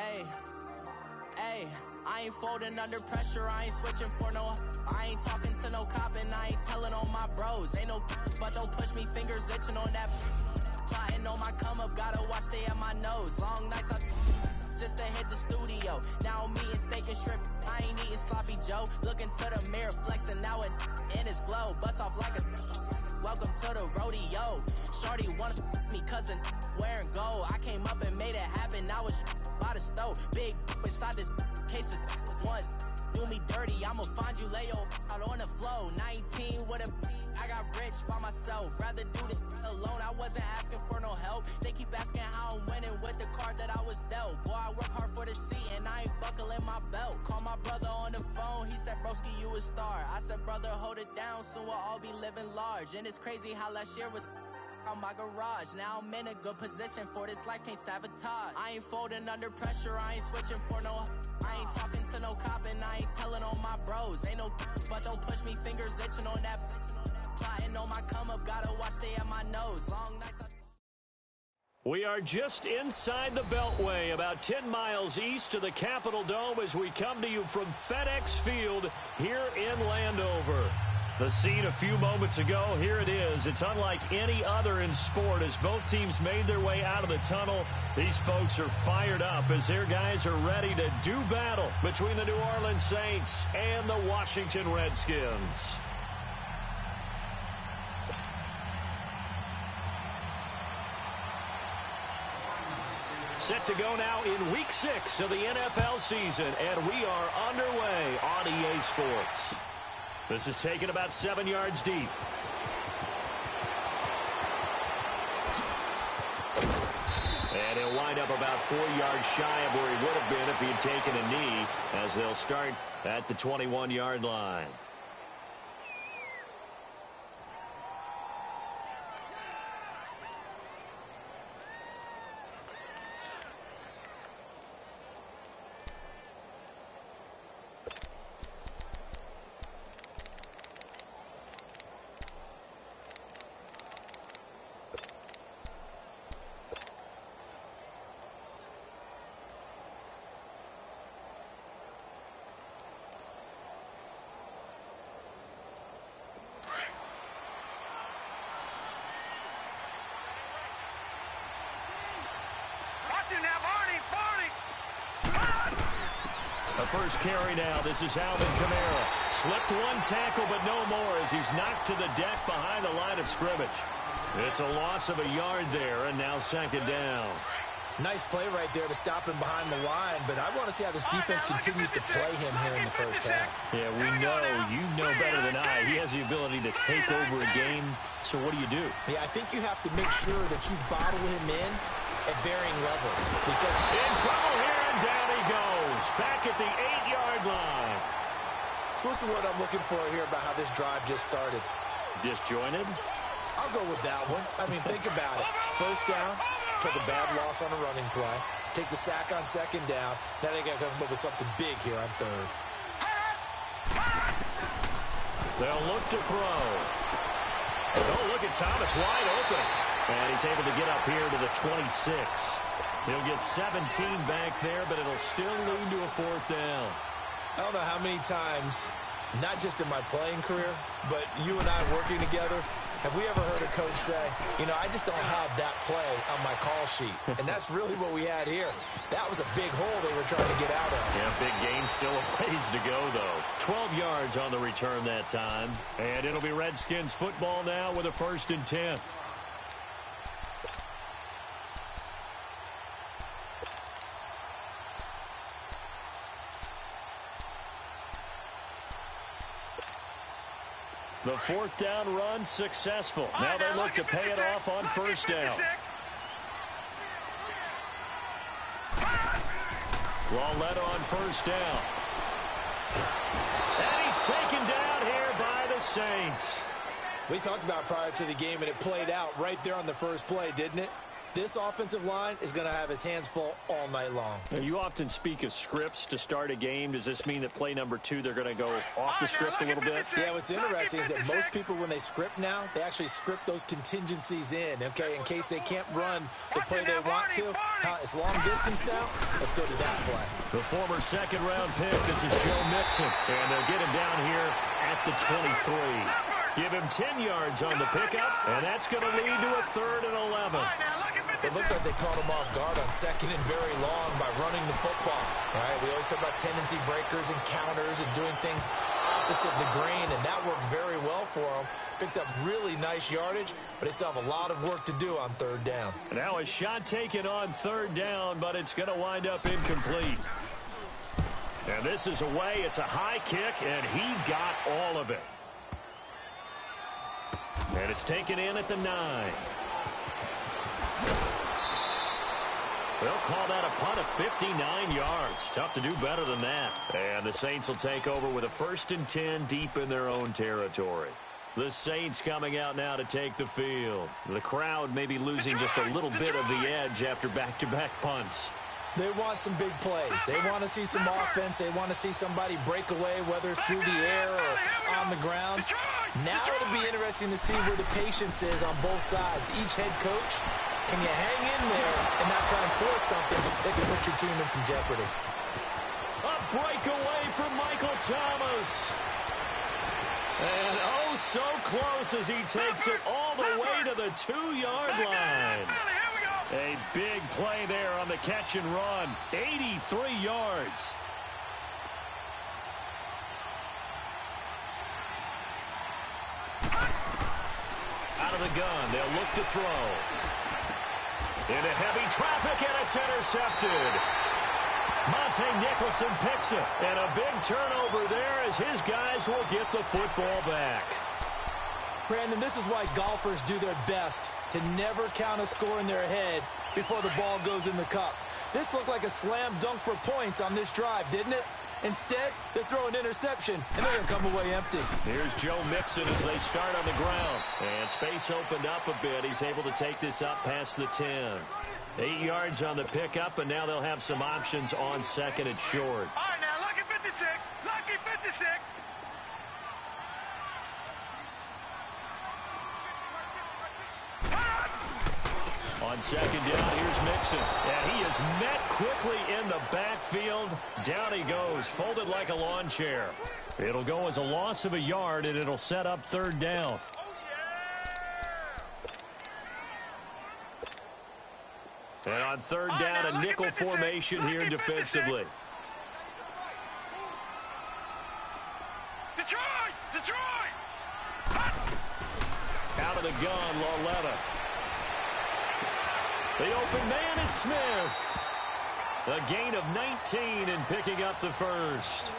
Hey, hey, I ain't folding under pressure, I ain't switching for no. I ain't talking to no cop and I ain't telling on my bros. Ain't no but don't push me, fingers itching on that. Plotting on my come up, gotta watch stay at my nose. Long nights I just to hit the studio. Now I'm eating steak and shrimp, I ain't eating sloppy Joe. Looking to the mirror, flexing now and in his glow. Bust off like a welcome to the rodeo. Shorty wanna me cousin wearing gold. I came up and made it happen, now it's by the stove. Big inside this case is once. Do me dirty, I'ma find you, lay your out on the floor. 19 with a I got rich by myself. Rather do this alone, I wasn't asking for no help. They keep asking how I'm winning with the card that I was dealt. Boy, I work hard for the seat and I ain't buckling my belt. Call my brother on the phone, he said, broski, you a star. I said, brother, hold it down, soon we'll all be living large. And it's crazy how last year was on my garage. Now I'm in a good position for this life, can't sabotage. I ain't folding under pressure, I ain't switching for no. I ain't talking to no cop and I ain't telling on my bros. Ain't no but don't push me, fingers itching on that. Plotting on my come up, gotta watch stay at my nose. Long nights We are just inside the Beltway, about 10 miles east of the Capitol Dome as we come to you from FedEx Field here in Landover. The scene a few moments ago, here it is. It's unlike any other in sport as both teams made their way out of the tunnel. These folks are fired up as their guys are ready to do battle between the New Orleans Saints and the Washington Redskins. Set to go now in Week 6 of the NFL season, and we are underway on EA Sports. This is taken about 7 yards deep. And he'll wind up about 4 yards shy of where he would have been if he had taken a knee, as they'll start at the 21-yard line. The first carry now. This is Alvin Kamara. Slipped one tackle, but no more as he's knocked to the deck behind the line of scrimmage. It's a loss of a yard there, and now second down. Nice play right there to stop him behind the line, but I want to see how this defense continues to play him here in the first half. Yeah, we know. You know better than I. He has the ability to take over a game. So what do? Yeah, I think you have to make sure that you bottle him in at varying levels. Because in trouble here, and down he goes. Back at the 8-yard line. So what's the word I'm looking for here about how this drive just started? Disjointed? I'll go with that one. I mean, think about it. First down, took a bad loss on a running play. Take the sack on second down. Now they got to come up with something big here on third. They'll look to throw. Oh, look at Thomas wide open. And he's able to get up here to the 26. He'll get 17 back there, but it'll still lead to a fourth down. I don't know how many times, not just in my playing career, but you and I working together, have we ever heard a coach say, you know, I just don't have that play on my call sheet. And that's really what we had here. That was a big hole they were trying to get out of. Yeah, big gain, still a ways to go, though. 12 yards on the return that time. And it'll be Redskins football now with a 1st and 10. The fourth down run successful. Now they look to pay it off on first down. Lawletta on first down. And he's taken down here by the Saints. We talked about prior to the game, and it played out right there on the first play, didn't it? This offensive line is going to have his hands full all night long. Now, you often speak of scripts to start a game. Does this mean that play number 2, they're going to go off the script a little bit? Yeah, what's interesting is that most people, when they script now, they actually script those contingencies in, okay, in case they can't run the play they want to. It's long distance now. Let's go to that play. The former second-round pick, this is Joe Mixon, and they'll get him down here at the 23. Give him 10 yards on the pickup, and that's going to lead to a 3rd and 11. It looks like they caught him off guard on 2nd and very long by running the football. All right, we always talk about tendency breakers and counters and doing things opposite the grain, and that worked very well for them. Picked up really nice yardage, but they still have a lot of work to do on 3rd down. Now a shot taken on 3rd down, but it's going to wind up incomplete. And this is away. It's a high kick, and he got all of it. And it's taken in at the 9. They'll call that a punt of 59 yards. Tough to do better than that. And the Saints will take over with a 1st and 10 deep in their own territory. The Saints coming out now to take the field. The crowd may be losing just a little bit of the edge after back-to-back punts. They want some big plays. They want to see some offense. They want to see somebody break away, whether it's through the air or on the ground. Now it'll be interesting to see where the patience is on both sides. Each head coach, can you hang in there and not try and force something that can put your team in some jeopardy? A breakaway from Michael Thomas. And oh, so close as he takes it all the way to the 2-yard line. A big play there on the catch and run. 83 yards. Out of the gun, they'll look to throw. Into heavy traffic, and it's intercepted. Monte Nicholson picks it, and a big turnover there as his guys will get the football back. Brandon, this is why golfers do their best to never count a score in their head before the ball goes in the cup. This looked like a slam dunk for points on this drive, didn't it? Instead, they throw an interception, and they're going to come away empty. Here's Joe Mixon as they start on the ground. And space opened up a bit. He's able to take this up past the 10. 8 yards on the pickup, and now they'll have some options on 2nd and short. All right, now, lucky 56. Lucky 56. On 2nd down, here's Mixon. And he is met quickly in the backfield. Down he goes, folded like a lawn chair. It'll go as a loss of a yard, and it'll set up 3rd down. And on 3rd down, a nickel formation here defensively. Detroit! Out of the gun, Lauletta. The open man is Smith. A gain of 19 and picking up the 1st.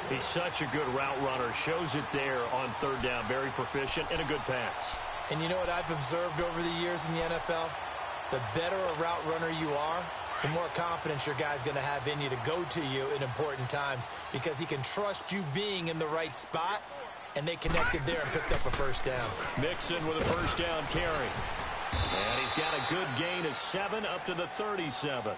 He's such a good route runner. Shows it there on 3rd down. Very proficient and a good pass. And you know what I've observed over the years in the NFL? The better a route runner you are, the more confidence your guy's going to have in you to go to you in important times because he can trust you being in the right spot, and they connected there and picked up a 1st down. Mixon with a 1st down carry. And he's got a good gain of 7 up to the 37.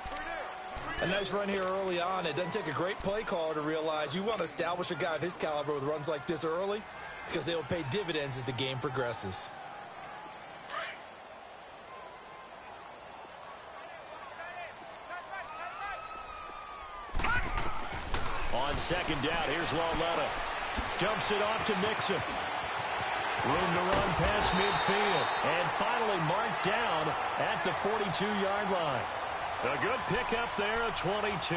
A nice run here early on. It doesn't take a great play caller to realize you want to establish a guy of his caliber with runs like this early because they will pay dividends as the game progresses. On 2nd down, here's Lauletta. Dumps it off to Mixon. Room to run past midfield. And finally marked down at the 42-yard line. A good pickup there at 22.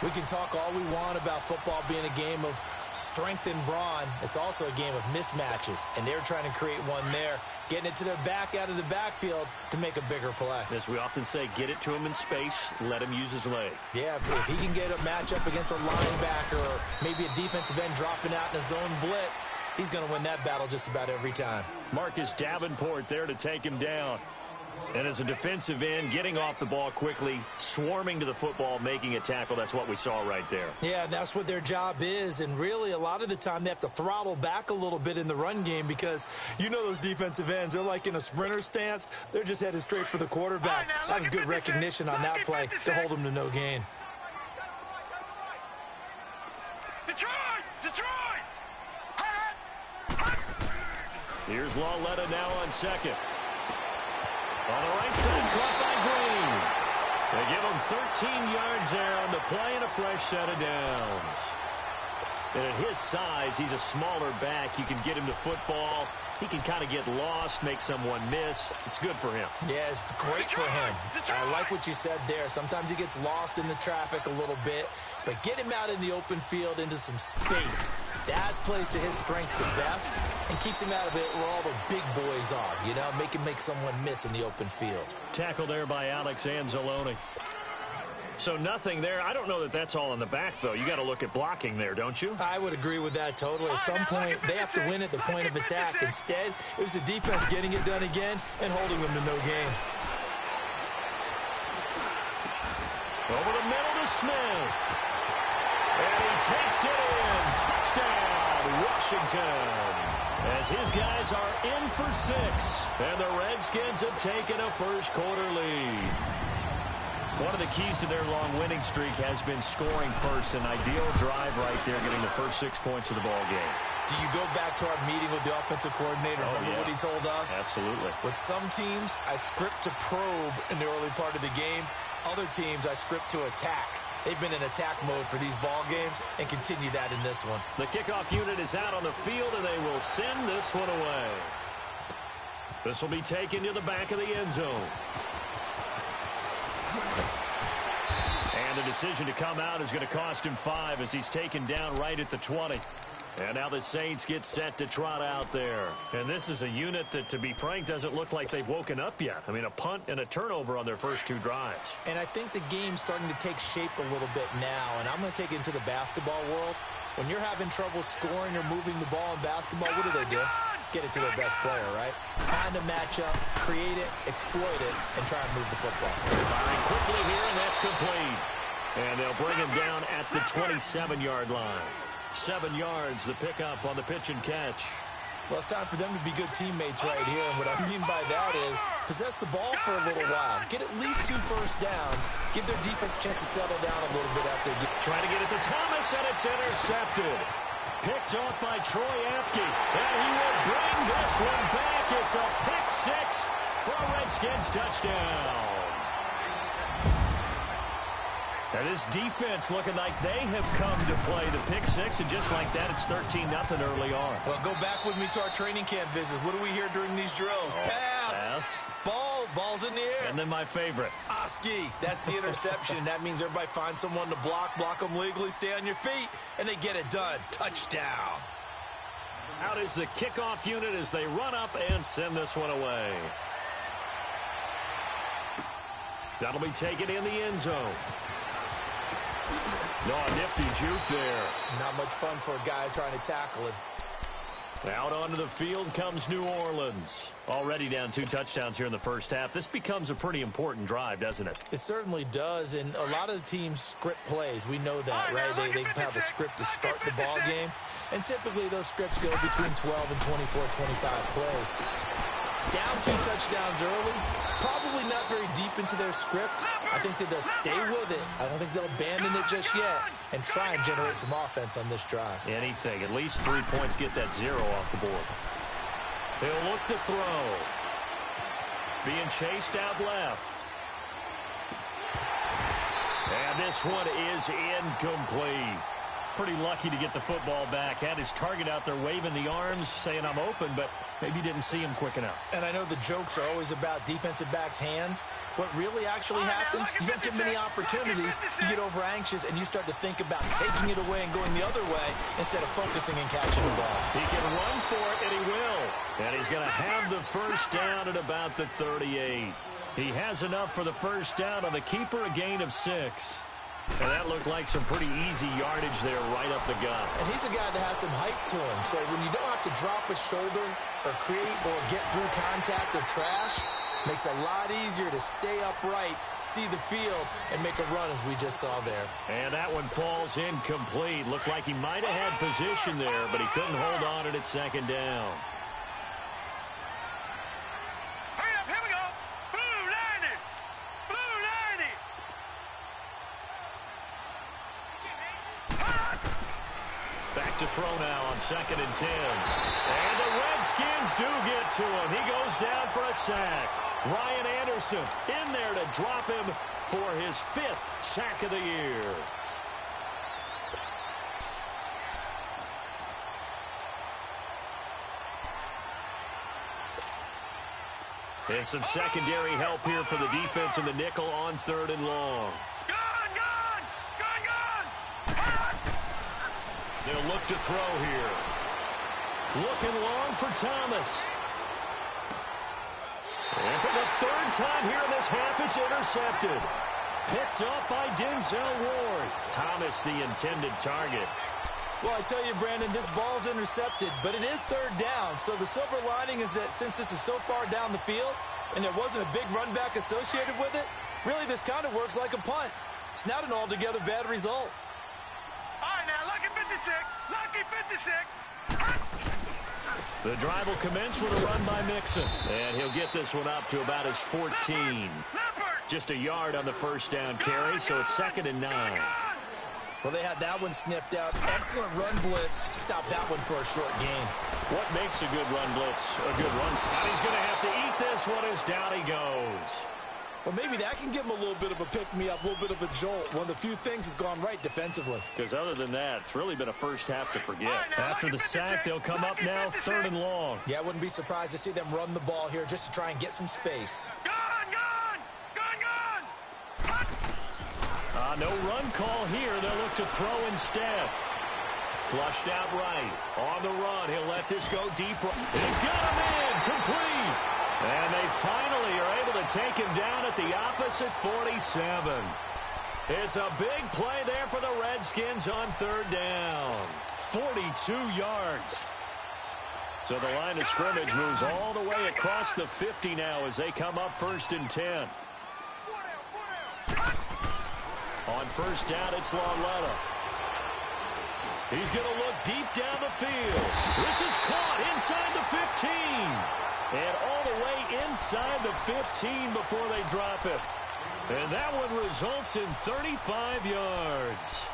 We can talk all we want about football being a game of strength and brawn. It's also a game of mismatches, and they're trying to create one there, getting it to their back out of the backfield to make a bigger play. As we often say, get it to him in space, let him use his leg. Yeah, if he can get a matchup against a linebacker or maybe a defensive end dropping out in a zone blitz, he's going to win that battle just about every time. Marcus Davenport there to take him down. And as a defensive end, getting off the ball quickly, swarming to the football, making a tackle, that's what we saw right there. Yeah, that's what their job is. And really, a lot of the time, they have to throttle back a little bit in the run game because you know those defensive ends, they're like in a sprinter stance. They're just headed straight for the quarterback. That was good recognition on that play to hold them to no gain. Detroit! Detroit! Here's Lauletta now on second. On the right side, caught by Green. They give him 13 yards there on the play and a fresh set of downs. And at his size, he's a smaller back. You can get him to football. He can kind of get lost, make someone miss. It's good for him. Yeah, it's great for him. I like what you said there. Sometimes he gets lost in the traffic a little bit, but get him out in the open field into some space. That plays to his strengths the best and keeps him out of it where all the big boys are, you know, make someone miss in the open field. Tackle there by Alex Anzalone. So nothing there. I don't know that that's all in the back, though. You got to look at blocking there, don't you? I would agree with that totally. At some point, they have to win at the point of attack. Instead, it was the defense getting it done again and holding them to no gain. Over the middle to Smith. And he takes it in. Touchdown, Washington. As his guys are in for 6. And the Redskins have taken a first quarter lead. One of the keys to their long winning streak has been scoring first. An ideal drive right there, getting the first 6 points of the ball game. Do you go back to our meeting with the offensive coordinator? Remember what he told us? Absolutely. With some teams, I script to probe in the early part of the game. Other teams, I script to attack. They've been in attack mode for these ball games and continue that in this one. The kickoff unit is out on the field, and they will send this one away. This will be taken to the back of the end zone. And the decision to come out is going to cost him 5 as he's taken down right at the 20. And now the Saints get set to trot out there. And this is a unit that, to be frank, doesn't look like they've woken up yet. I mean, a punt and a turnover on their first 2 drives. And I think the game's starting to take shape a little bit now. And I'm going to take it into the basketball world. When you're having trouble scoring or moving the ball in basketball, what do? Get it to their best player, right? Find a matchup, create it, exploit it, and try and move the football. Firing quickly here, and that's complete. And they'll bring him down at the 27-yard line. 7 yards, the pickup on the pitch and catch. Well, it's time for them to be good teammates right here. And what I mean by that is possess the ball for a little while. Get at least 2 first downs. Give their defense a chance to settle down a little bit after they get... Trying to get it to Thomas, and it's intercepted. Picked off by Troy Apke. And he will bring this one back. It's a pick 6 for a Redskins touchdown. And this defense looking like they have come to play the pick 6, and just like that, it's 13-0 early on. Well, go back with me to our training camp visits. What do we hear during these drills? Pass. Ball's in the air. And then my favorite. Oski. That's the interception. That means everybody finds someone to block them legally, stay on your feet, and they get it done. Touchdown. Out is the kickoff unit as they run up and send this one away. That'll be taken in the end zone. No, a nifty juke there. Not much fun for a guy trying to tackle it. Out onto the field comes New Orleans. Already down 2 touchdowns here in the first half. This becomes a pretty important drive, doesn't it? It certainly does, and a lot of the teams script plays. We know that, right? They have a script to start the ball game, and typically those scripts go between 12 and 24, 25 plays. Down 2 touchdowns early, probably not very deep into their script. I think that they'll stay with it. I don't think they'll abandon it just yet and try and generate some offense on this drive. Anything. At least 3 points, get that 0 off the board. He'll look to throw. Being chased out left. And this one is incomplete. Pretty lucky to get the football back. Had his target out there waving the arms, saying I'm open, but maybe didn't see him quick enough. And I know the jokes are always about defensive backs' hands. What really actually happens, you don't get many opportunities, you get over anxious, and you start to think about taking it away and going the other way instead of focusing and catching the ball. He can run for it, and he will. And he's going to have the first down at about the 38. He has enough for the first down on the keeper, a gain of 6. And that looked like some pretty easy yardage there right up the gut. And he's a guy that has some height to him. So when you don't have to drop a shoulder or create or get through contact or trash, Makes it a lot easier to stay upright, see the field, and make a run as we just saw there. And that one falls incomplete. Looked like he might have had position there, but he couldn't hold on at second down. Hurry up, here we go. Blue 90. Blue 90. Back to throw now on 2nd and 10. And the Redskins do get to him. He goes down for a sack. Ryan Anderson in there to drop him for his 5th sack of the year. And some secondary help here for the defense in the nickel on 3rd and long. Gone, gone, gone, gone. They'll look to throw here. Looking long for Thomas. And for the 3rd time here in this half, it's intercepted. Picked up by Denzel Ward. Thomas, the intended target. Well, I tell you, Brandon, this ball's intercepted, but it is 3rd down. So the silver lining is that since this is so far down the field and there wasn't a big run back associated with it, really this kind of works like a punt. It's not an altogether bad result. All right, now, lucky 56. Lucky 56. The drive will commence with a run by Mixon. And he'll get this one up to about his 14. Just a yard on the 1st down carry, so it's 2nd and 9. Well, they had that one sniffed out. Excellent run blitz. Stop that one for a short gain. What makes a good run blitz a good run? And he's going to have to eat this one as down he goes. Well, maybe that can give him a little bit of a pick-me-up, a little bit of a jolt. One of the few things has gone right defensively. Because other than that, it's really been a first half to forget. After the sack, they'll come up now 3rd and long. Yeah, I wouldn't be surprised to see them run the ball here just to try and get some space. Gone, gone, gone, gone. No run call here. They'll look to throw instead. Flushed out right. On the run, he'll let this go deep. He's got him in. Complete. And they finally are able to take him down at the opposite 47. It's a big play there for the Redskins on 3rd down. 42 yards. So the line of scrimmage moves all the way across the 50 now as they come up 1st and 10. On 1st down, it's Lauletta. He's going to look deep down the field. This is caught inside the 15. And all the way inside the 15 before they drop it. And that one results in 35 yards.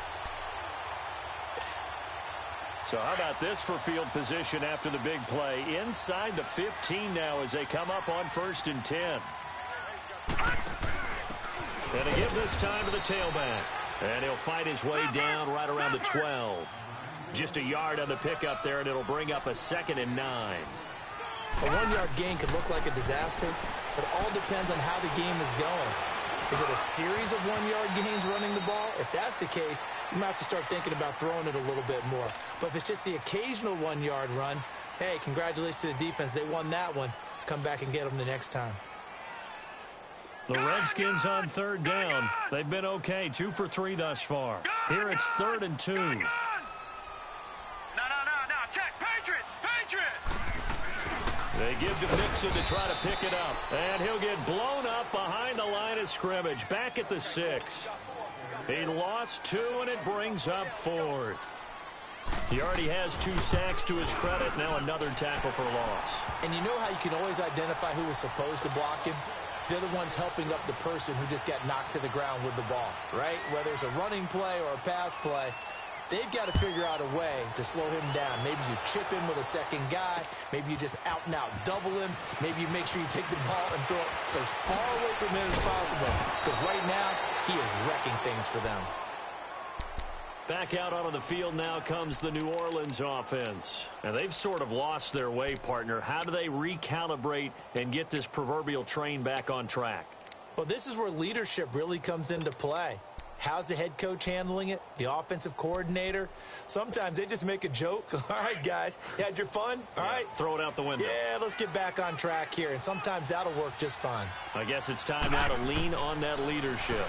So how about this for field position after the big play? Inside the 15 now as they come up on 1st and 10. And they give this time to the tailback. And he'll fight his way down right around the 12. Just a yard on the pickup there, and it'll bring up a 2nd and 9. A 1-yard gain could look like a disaster, but it all depends on how the game is going. Is it a series of 1-yard gains running the ball? If that's the case, you might have to start thinking about throwing it a little bit more. But if it's just the occasional 1-yard run, hey, congratulations to the defense. They won that one. Come back and get them the next time. The Redskins on 3rd down. They've been okay, 2 for 3 thus far. Here it's 3rd and 2. No, check, Patriot, Patriot. They give to Mixon to try to pick it up. And he'll get blown up behind the line of scrimmage, back at the 6. He lost 2, and it brings up 4th. He already has 2 sacks to his credit, now another tackle for loss. And you know how you can always identify who was supposed to block him? They're the ones helping up the person who just got knocked to the ground with the ball, right? Whether it's a running play or a pass play, they've got to figure out a way to slow him down. Maybe you chip him with a second guy. Maybe you just out-and-out double him. Maybe you make sure you take the ball and throw it as far away from him as possible. Because right now, he is wrecking things for them. Back out onto the field now comes the New Orleans offense. And they've sort of lost their way, partner. How do they recalibrate and get this proverbial train back on track? Well, this is where leadership really comes into play. How's the head coach handling it? The offensive coordinator? Sometimes they just make a joke. All right, guys, you had your fun? All right. Throw it out the window. Yeah, let's get back on track here. And sometimes that'll work just fine. I guess it's time now to lean on that leadership.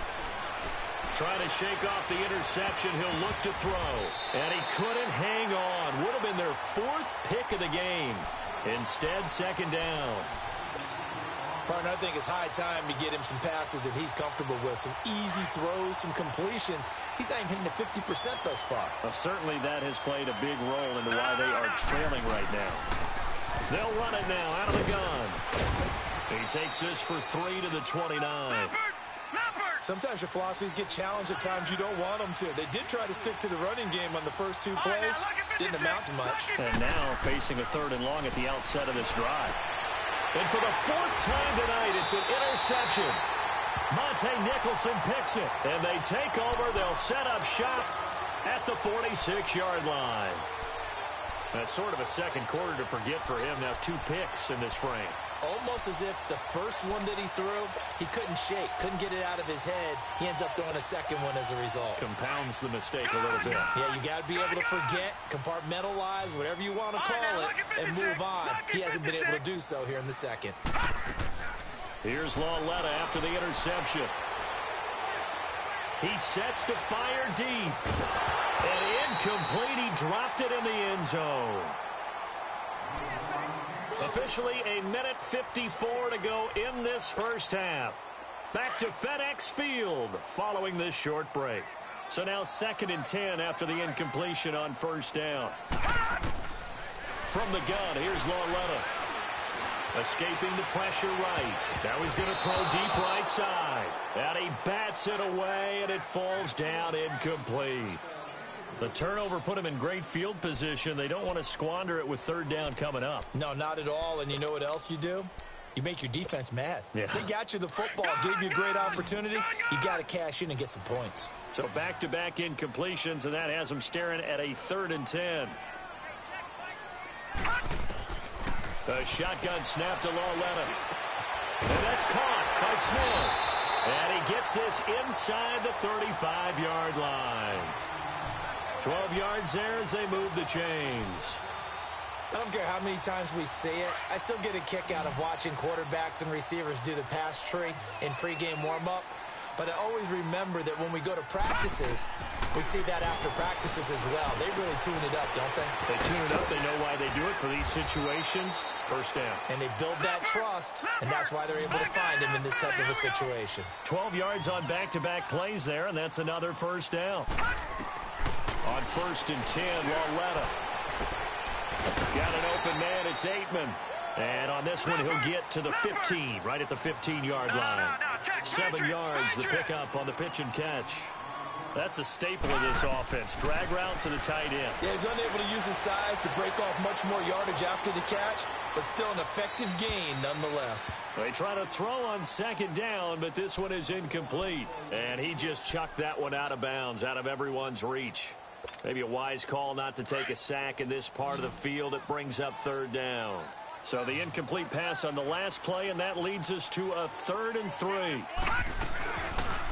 Trying to shake off the interception. He'll look to throw. And he couldn't hang on. Would have been their 4th pick of the game. Instead, 2nd down. Partner, I think it's high time to get him some passes that he's comfortable with, some easy throws, some completions. He's not even hitting the 50% thus far. Well, certainly that has played a big role into why they are trailing right now. They'll run it now out of the gun. He takes this for 3 to the 29. Sometimes your philosophies get challenged at times you don't want them to. They did try to stick to the running game on the first 2 plays. Didn't amount to much. And now facing a 3rd and long at the outset of this drive. And for the 4th time tonight, it's an interception. Monte Nicholson picks it. And they take over. They'll set up shop at the 46-yard line. That's sort of a second quarter to forget for him. Now 2 picks in this frame. Almost as if the first one that he threw, he couldn't shake, couldn't get it out of his head. He ends up throwing a second one as a result. Compounds the mistake a little bit. Yeah, you got to be able to forget, compartmentalize, whatever you want to call it, and move on. He hasn't been able to do so here in the second. Here's Lauletta after the interception. He sets to fire deep. And incomplete. He dropped it in the end zone. Officially a minute 54 to go in this first half. Back to FedEx Field following this short break. So now 2nd and 10 after the incompletion on first down. From the gun, here's Lauletta. Escaping the pressure right. Now he's going to throw deep right side. And he bats it away, and it falls down incomplete. The turnover put him in great field position. They don't want to squander it with 3rd down coming up. No, not at all. And you know what else you do? You make your defense mad. Yeah. They got you the football, gave you a great opportunity. You got to cash in and get some points. So back-to-back incompletions, and that has them staring at a 3rd and 10. The shotgun snap to Lauletta. And that's caught by Smith. And he gets this inside the 35-yard line. 12 yards there as they move the chains. I don't care how many times we see it. I still get a kick out of watching quarterbacks and receivers do the pass tree in pregame warm-up. But I always remember that when we go to practices, we see that after practices as well. They really tune it up, don't they? They tune it up. They know why they do it for these situations. First down. And they build that trust, and that's why they're able to find him in this type of a situation. 12 yards on back-to-back plays there, and that's another first down. On 1st and 10, Lauletta. Got an open man, it's Aitman. And on this one, he'll get to the 15, right at the 15-yard line. 7 yards, the pickup on the pitch and catch. That's a staple of this offense. Drag route to the tight end. Yeah, he's unable to use his size to break off much more yardage after the catch, but still an effective gain nonetheless. They try to throw on 2nd down, but this one is incomplete. And he just chucked that one out of bounds, out of everyone's reach. Maybe a wise call not to take a sack in this part of the field. It brings up 3rd down. So the incomplete pass on the last play, and that leads us to a 3rd and 3.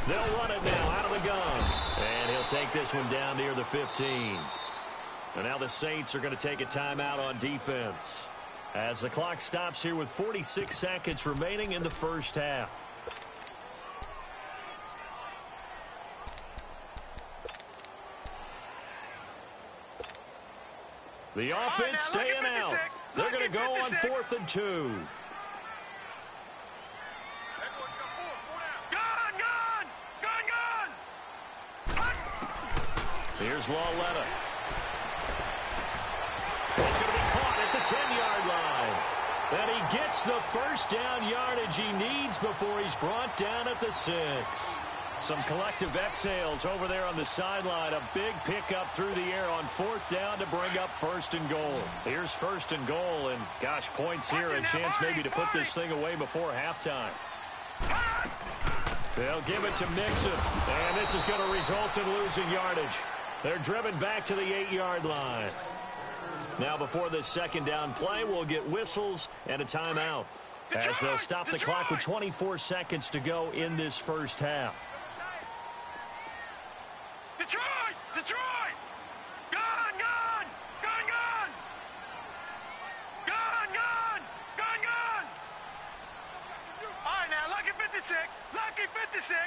They'll run it now out of the gun. And he'll take this one down near the 15. And now the Saints are going to take a timeout on defense as the clock stops here with 46 seconds remaining in the first half. The offense staying out. They're going to go on 4th and 2. Here's Lauletta. It's going to be caught at the 10-yard line. And he gets the first down yardage he needs before he's brought down at the 6. Some collective exhales over there on the sideline. A big pickup through the air on 4th down to bring up 1st and goal. Here's 1st and goal, and gosh, points here. A chance maybe to put this thing away before halftime. They'll give it to Mixon, and this is going to result in losing yardage. They're driven back to the 8-yard line. Now before this 2nd down play, we'll get whistles and a timeout as they'll stop the clock with 24 seconds to go in this first half. Detroit! Detroit! Gun! Gun! Gun! Gun! Gun! Gun! Gun! Gun! All right, now, lucky 56. Lucky 56.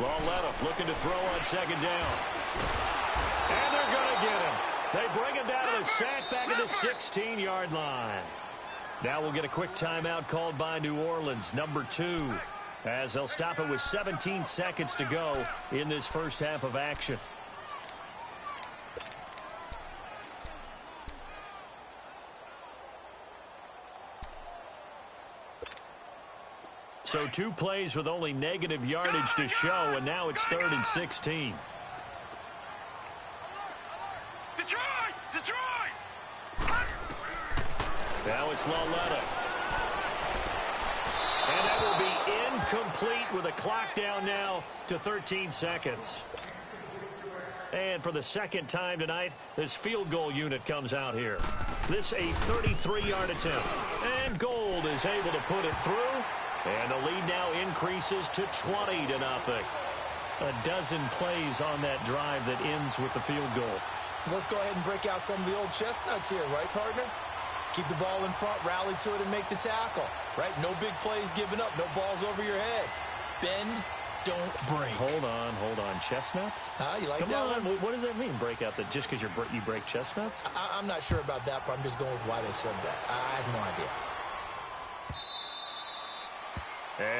Lauletta looking to throw on 2nd down. And they're going to get him. They bring him down to the sack back at the 16-yard line. Now we'll get a quick timeout called by New Orleans, number 2, as they'll stop it with 17 seconds to go in this first half of action. So 2 plays with only negative yardage to show, and now it's 3rd and 16. Now it's Laletta. And that will be incomplete with a clock down now to 13 seconds. And for the second time tonight, this field goal unit comes out here. This a 33-yard attempt. And Gold is able to put it through. And the lead now increases to 20-0. A dozen plays on that drive that ends with the field goal. Let's go ahead and break out some of the old chestnuts here, right, partner? Keep the ball in front, rally to it, and make the tackle, right? No big plays given up, no balls over your head. Bend, don't break. Hold on. Chestnuts? You like Come that on. one? What does that mean, break out? That just because you break chestnuts? I'm not sure about that, but I'm just going with why they said that. I have no idea.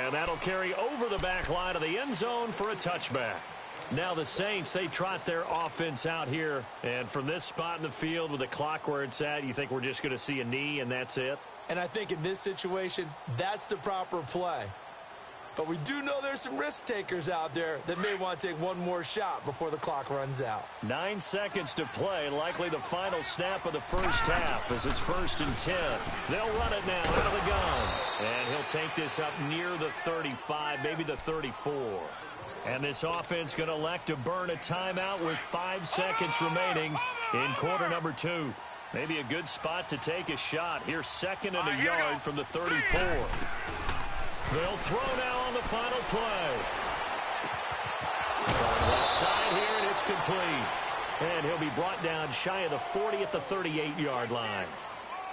And that'll carry over the back line of the end zone for a touchback. Now the Saints, they trot their offense out here. And from this spot in the field with the clock where it's at, you think we're just going to see a knee and that's it? And I think in this situation, that's the proper play. But we do know there's some risk takers out there that may want to take one more shot before the clock runs out. 9 seconds to play, likely the final snap of the first half as it's 1st and 10. They'll run it now out of the gun. And he'll take this up near the 35, maybe the 34. And this offense going to elect to burn a timeout with 5 seconds remaining in quarter number 2. Maybe a good spot to take a shot. Here's 2nd and a yard from the 34. They'll throw now on the final play. Left side here, and it's complete. And he'll be brought down shy of the 40 at the 38-yard line.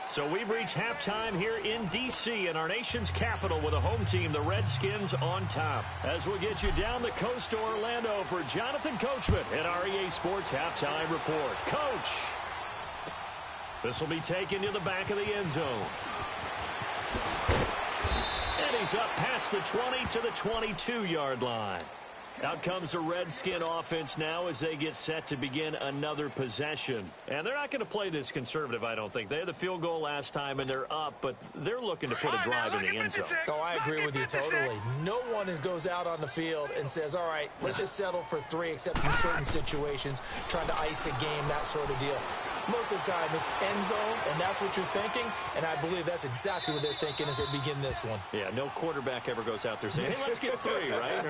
So we've reached halftime here in D.C. in our nation's capital with a home team, the Redskins, on top. As we'll get you down the coast to Orlando for Jonathan Coachman at our EA Sports Halftime Report. Coach! This will be taken to the back of the end zone. And he's up past the 20 to the 22-yard line. Out comes the Redskin offense now as they get set to begin another possession. And they're not going to play this conservative, I don't think. They had the field goal last time, and they're up, but they're looking to put a drive in the end zone. Oh, I agree with you totally. No one goes out on the field and says, all right, let's just settle for 3, except in certain situations, trying to ice a game, that sort of deal. Most of the time, it's end zone, and that's what you're thinking, and I believe that's exactly what they're thinking as they begin this one. Yeah, no quarterback ever goes out there saying, hey, let's get 3, right?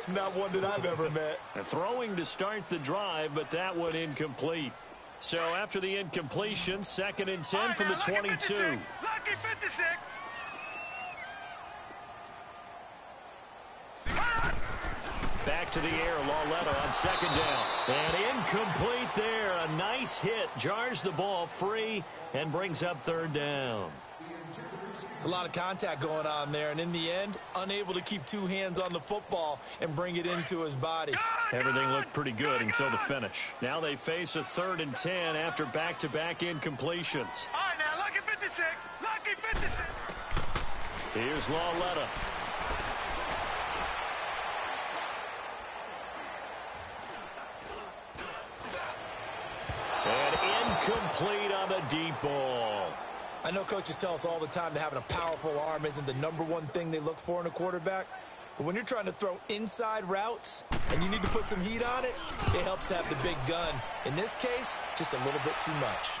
Not one that I've ever met. Throwing to start the drive, but that one incomplete. So after the incompletion, 2nd and 10 from the 22. Lucky 56. Back to the air, Laletta on 2nd down. And incomplete there. A nice hit. Jars the ball free and brings up 3rd down. It's a lot of contact going on there, and in the end, unable to keep 2 hands on the football and bring it into his body. Everything looked pretty good until the finish. Now they face a 3rd and 10 after back-to-back incompletions. All right, now, lucky 56. Lucky 56. Here's Laletta. And incomplete on the deep ball. I know coaches tell us all the time that having a powerful arm isn't the #1 thing they look for in a quarterback. But when you're trying to throw inside routes and you need to put some heat on it, it helps to have the big gun. In this case, just a little bit too much.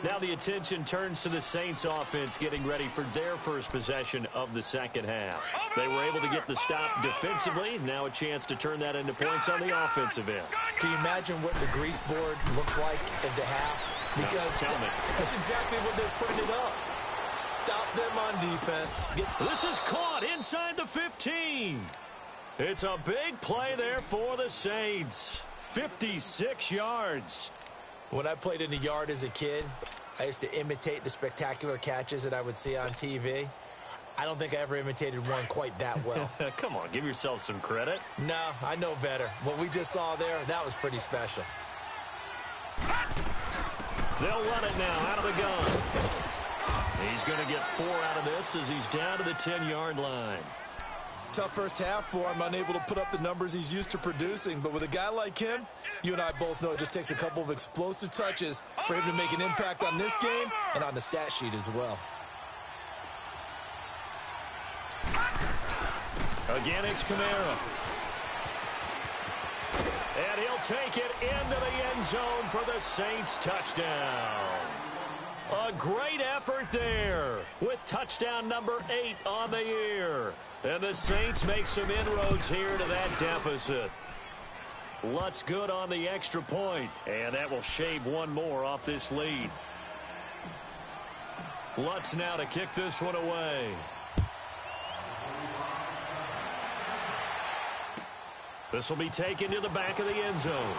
Now the attention turns to the Saints offense getting ready for their first possession of the second half. They were able to get the stop defensively. Now a chance to turn that into points on the offensive end. Can you imagine what the grease board looks like at the half? Because tell me. That's exactly what they're putting it up. Stop them on defense. This is caught inside the 15. It's a big play there for the Saints. 56 yards. When I played in the yard as a kid, I used to imitate the spectacular catches that I would see on TV. I don't think I ever imitated one quite that well. Come on, give yourself some credit. No, I know better. What we just saw there, that was pretty special. They'll run it now out of the gun. He's going to get 4 out of this as he's down to the 10-yard line. Tough first half for him, unable to put up the numbers he's used to producing. But with a guy like him, you and I both know it just takes a couple of explosive touches for him to make an impact on this game and on the stat sheet as well. Again, it's Kamara. And he'll take it into the end zone for the Saints touchdown. A great effort there with touchdown number 8 on the year. And the Saints make some inroads here to that deficit. Lutz good on the extra point, and that will shave one more off this lead. Lutz now to kick this one away. This will be taken to the back of the end zone.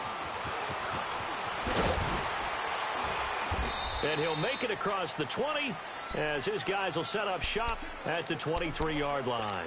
And he'll make it across the 20 as his guys will set up shop at the 23-yard line.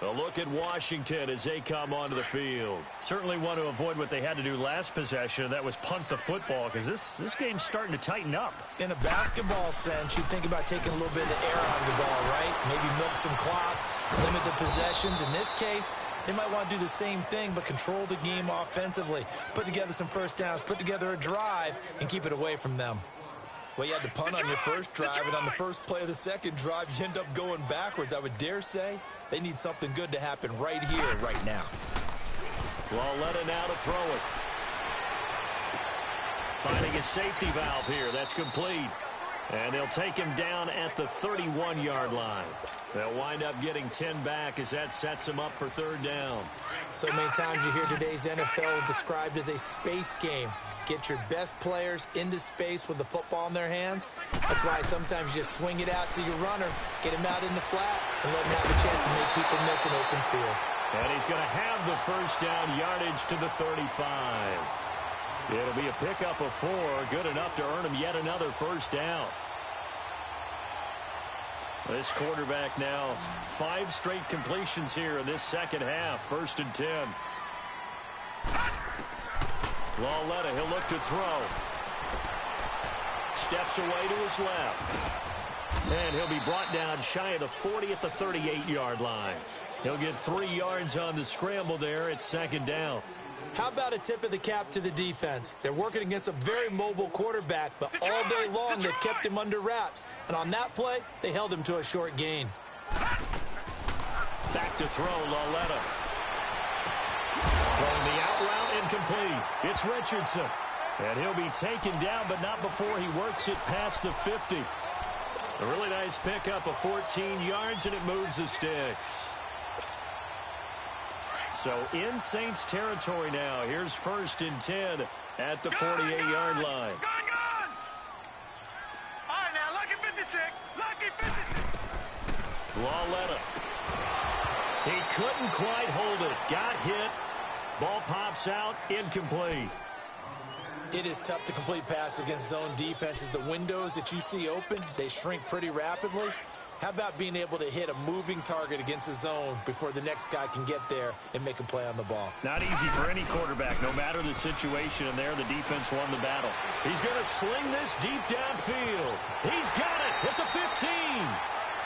A look at Washington as they come onto the field. Certainly want to avoid what they had to do last possession, and that was punt the football, because this game's starting to tighten up. In a basketball sense, you think about taking a little bit of the air out of the ball, right? Maybe milk some clock, limit the possessions. In this case, they might want to do the same thing, but control the game offensively. Put together some first downs, put together a drive, and keep it away from them. Well, you had to punt on your first drive, and on the first play of the second drive, you end up going backwards. I would dare say they need something good to happen right here, right now. Lauletta now to throw it. Finding a safety valve here. That's complete. And they'll take him down at the 31-yard line. They'll wind up getting 10 back as that sets them up for third down. So many times you hear today's NFL described as a space game. Get your best players into space with the football in their hands. That's why sometimes you swing it out to your runner, get him out in the flat, and let him have a chance to make people miss an open field. And he's going to have the first down yardage to the 35. It'll be a pickup of 4, good enough to earn him yet another first down. This quarterback now 5 straight completions here in this second half. 1st and 10. Lauletta, he'll look to throw. Steps away to his left. And he'll be brought down shy of the 40 at the 38-yard line. He'll get 3 yards on the scramble there at 2nd down. How about a tip of the cap to the defense? They're working against a very mobile quarterback, but all day long they've kept him under wraps. And on that play, they held him to a short gain. Back to throw, Lauletta. Throwing the out route, incomplete. It's Richardson. And he'll be taken down, but not before he works it past the 50. A really nice pickup of 14 yards, and it moves the sticks. So in Saints territory now. Here's 1st and 10 at the 48-yard line. Gun! All right, now, lucky 56. Lucky 56. Lauletta. He couldn't quite hold it. Got hit. Ball pops out. Incomplete. It is tough to complete passes against zone defenses. The windows that you see open, they shrink pretty rapidly. How about being able to hit a moving target against a zone before the next guy can get there and make a play on the ball? Not easy for any quarterback, no matter the situation, and there the defense won the battle. He's going to sling this deep downfield. He's got it at the 15.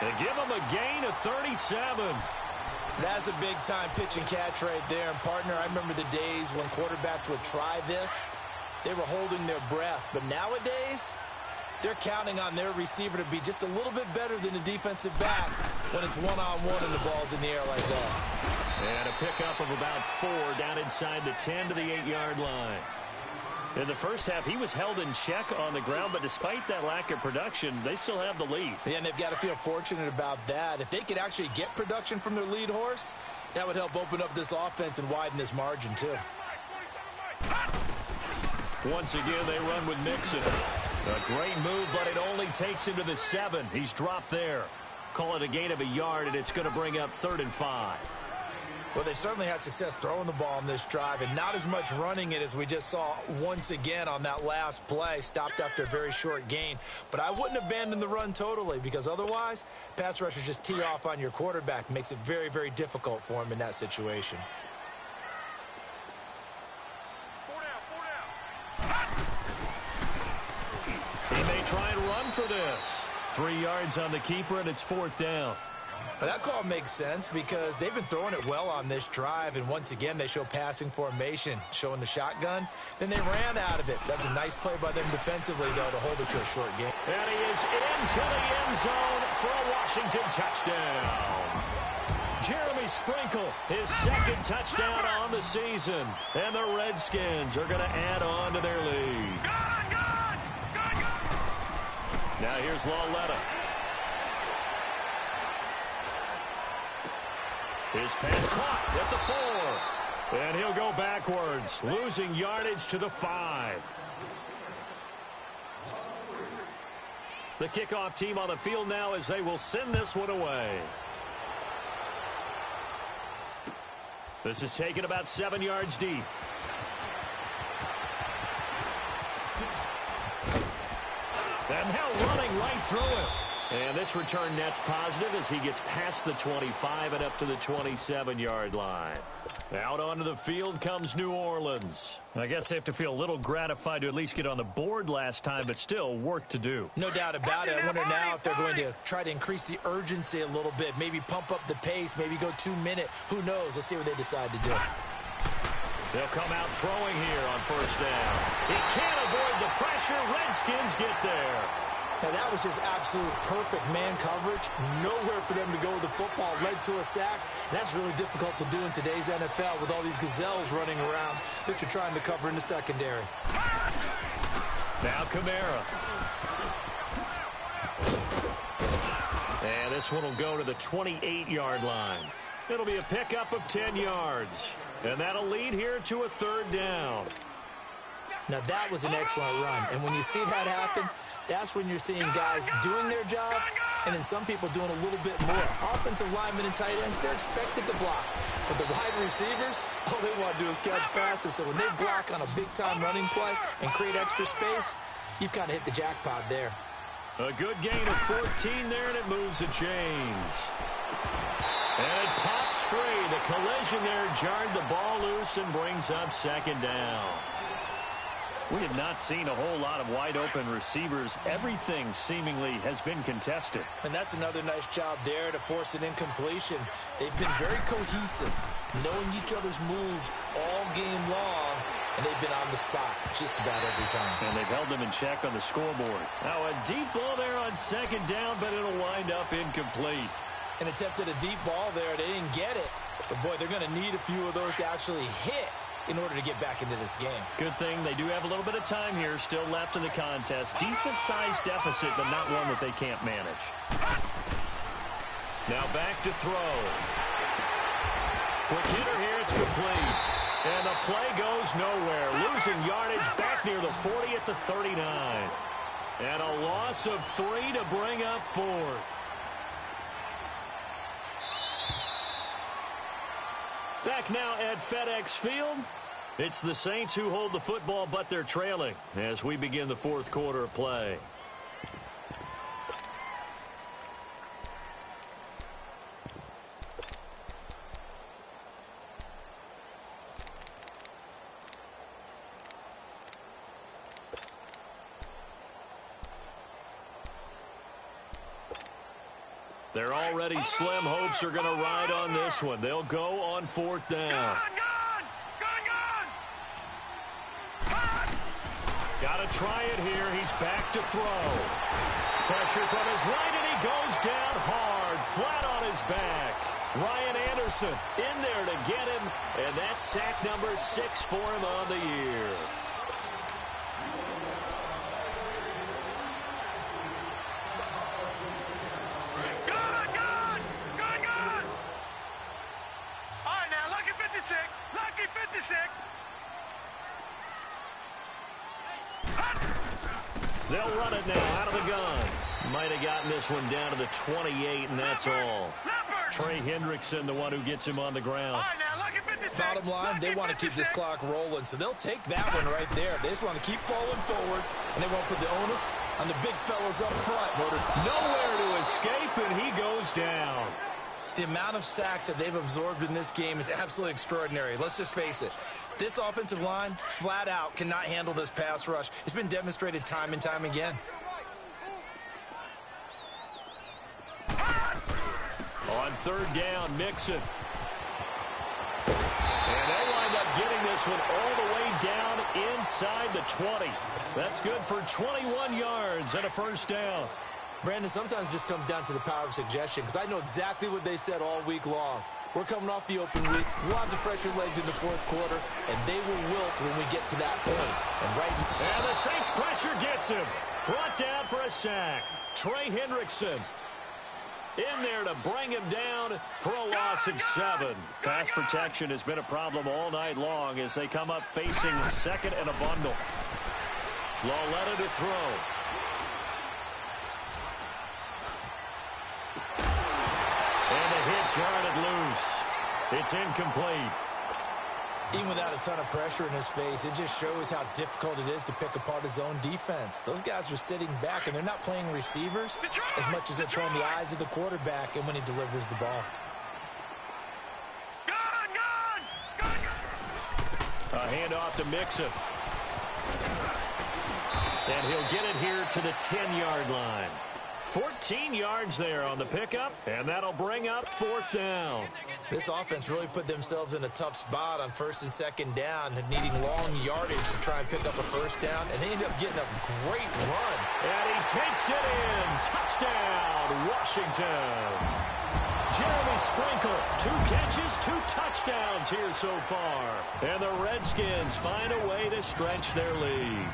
They give him a gain of 37. That's a big-time pitch and catch right there. And, partner, I remember the days when quarterbacks would try this. They were holding their breath. But nowadays, they're counting on their receiver to be just a little bit better than the defensive back when it's one-on-one and the ball's in the air like that. And a pickup of about 4 down inside the 10 to the 8-yard line. In the first half, he was held in check on the ground, but despite that lack of production, they still have the lead. Yeah, and they've got to feel fortunate about that. If they could actually get production from their lead horse, that would help open up this offense and widen this margin, too. Once again, they run with Mixon. A great move, but it only takes him to the 7. He's dropped there. Call it a gain of a yard, and it's going to bring up 3rd and 5. Well, they certainly had success throwing the ball on this drive and not as much running it as we just saw once again on that last play. Stopped after a very short gain. But I wouldn't abandon the run totally because otherwise, pass rushers just tee off on your quarterback. Makes it very, very difficult for him in that situation. He may try and run for this. 3 yards on the keeper, and it's 4th down. Well, that call makes sense because they've been throwing it well on this drive, and once again, they show passing formation, showing the shotgun. Then they ran out of it. That's a nice play by them defensively, though, to hold it to a short game. And he is into the end zone for a Washington touchdown. Jeremy Sprinkle, his 2nd touchdown on the season. And the Redskins are going to add on to their lead. Now here's Lauletta. His pass caught at the 4. And he'll go backwards, losing yardage to the 5. The kickoff team on the field now as they will send this one away. This is taken about 7 yards deep. And now running right through it. And this return net's positive as he gets past the 25 and up to the 27-yard line. Out onto the field comes New Orleans. I guess they have to feel a little gratified to at least get on the board last time, but still work to do. No doubt about it. I wonder now if they're going to try to increase the urgency a little bit, maybe pump up the pace, maybe go 2-minute. Who knows? Let's see what they decide to do. They'll come out throwing here on 1st down. He can't avoid the pressure. Redskins get there. Now, that was just absolute perfect man coverage. Nowhere for them to go with the football. Led to a sack. And that's really difficult to do in today's NFL with all these gazelles running around that you're trying to cover in the secondary. Now Kamara. And this one will go to the 28-yard line. It'll be a pickup of 10 yards. And that'll lead here to a 3rd down. Now, that was an excellent run. And when you see that happen, that's when you're seeing guys doing their job and then some people doing a little bit more. Offensive linemen and tight ends, they're expected to block. But the wide receivers, all they want to do is catch passes. So when they block on a big-time running play and create extra space, you've kind of hit the jackpot there. A good gain of 14 there, and it moves the chains. And it pops free. The collision there jarred the ball loose and brings up 2nd down. We have not seen a whole lot of wide-open receivers. Everything seemingly has been contested. And that's another nice job there to force an incompletion. They've been very cohesive, knowing each other's moves all game long, and they've been on the spot just about every time. And they've held them in check on the scoreboard. Now a deep ball there on 2nd down, but it'll wind up incomplete. And attempted a deep ball there. They didn't get it. But, boy, they're going to need a few of those to actually hit in order to get back into this game. Good thing they do have a little bit of time here still left in the contest. Decent-sized deficit, but not one that they can't manage. Now back to throw. Quick hitter here, it's complete. And the play goes nowhere. Losing yardage back near the 40 at the 39. And a loss of 3 to bring up 4th. Back now at FedEx Field. It's the Saints who hold the football, but they're trailing as we begin the 4th quarter of play. Their already slim hopes are going to ride on this one. They'll go on 4th down. Got to try it here. He's back to throw. Pressure from his right, and he goes down hard, flat on his back. Ryan Anderson in there to get him, and that's sack number 6 for him on the year. They'll run it now out of the gun. Might have gotten this one down to the 28, and that's all. Leopard! Trey Hendrickson, the one who gets him on the ground. All right, now, lucky 56. Bottom line, they want to keep this clock rolling, so they'll take that one right there. They just want to keep falling forward, and they won't put the onus on the big fellas up front. Nowhere to escape, and he goes down. The amount of sacks that they've absorbed in this game is absolutely extraordinary. Let's just face it. This offensive line, flat out, cannot handle this pass rush. It's been demonstrated time and time again. On third down, Mixon. And they wind up getting this one all the way down inside the 20. That's good for 21 yards and a first down. Brandon, sometimes it just comes down to the power of suggestion, because I know exactly what they said all week long. We're coming off the open week. We'll have the pressure legs in the fourth quarter, and they will wilt when we get to that point. And the Saints pressure gets him. Brought down for a sack. Trey Hendrickson in there to bring him down for a loss of 7. Pass protection has been a problem all night long as they come up facing second and a bundle. Lauletta to throw. And the hit jarred loose. It's incomplete. Even without a ton of pressure in his face, it just shows how difficult it is to pick apart his own defense. Those guys are sitting back, and they're not playing receivers as much as they're playing the eyes of the quarterback and when he delivers the ball. A handoff to Mixon. And he'll get it here to the 10-yard line. 14 yards there on the pickup, and that'll bring up fourth down. This offense really put themselves in a tough spot on first and second down, needing long yardage to try and pick up a first down, and they ended up getting a great run. And he takes it in. Touchdown, Washington. Jeremy Sprinkle, 2 catches, 2 touchdowns here so far. And the Redskins find a way to stretch their lead.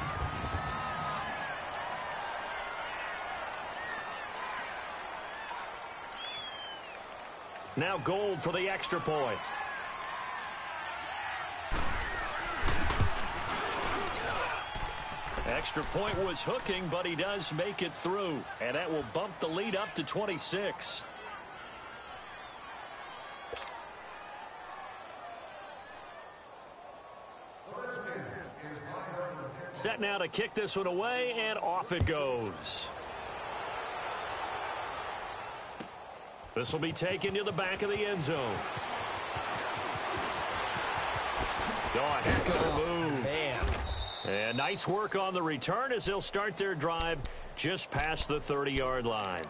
Now Gold for the extra point. Extra point was hooking, but he does make it through. And that will bump the lead up to 26. Set now to kick this one away, and off it goes. This will be taken to the back of the end zone. Oh, a heck of a move. Man. And nice work on the return as they'll start their drive just past the 30-yard line.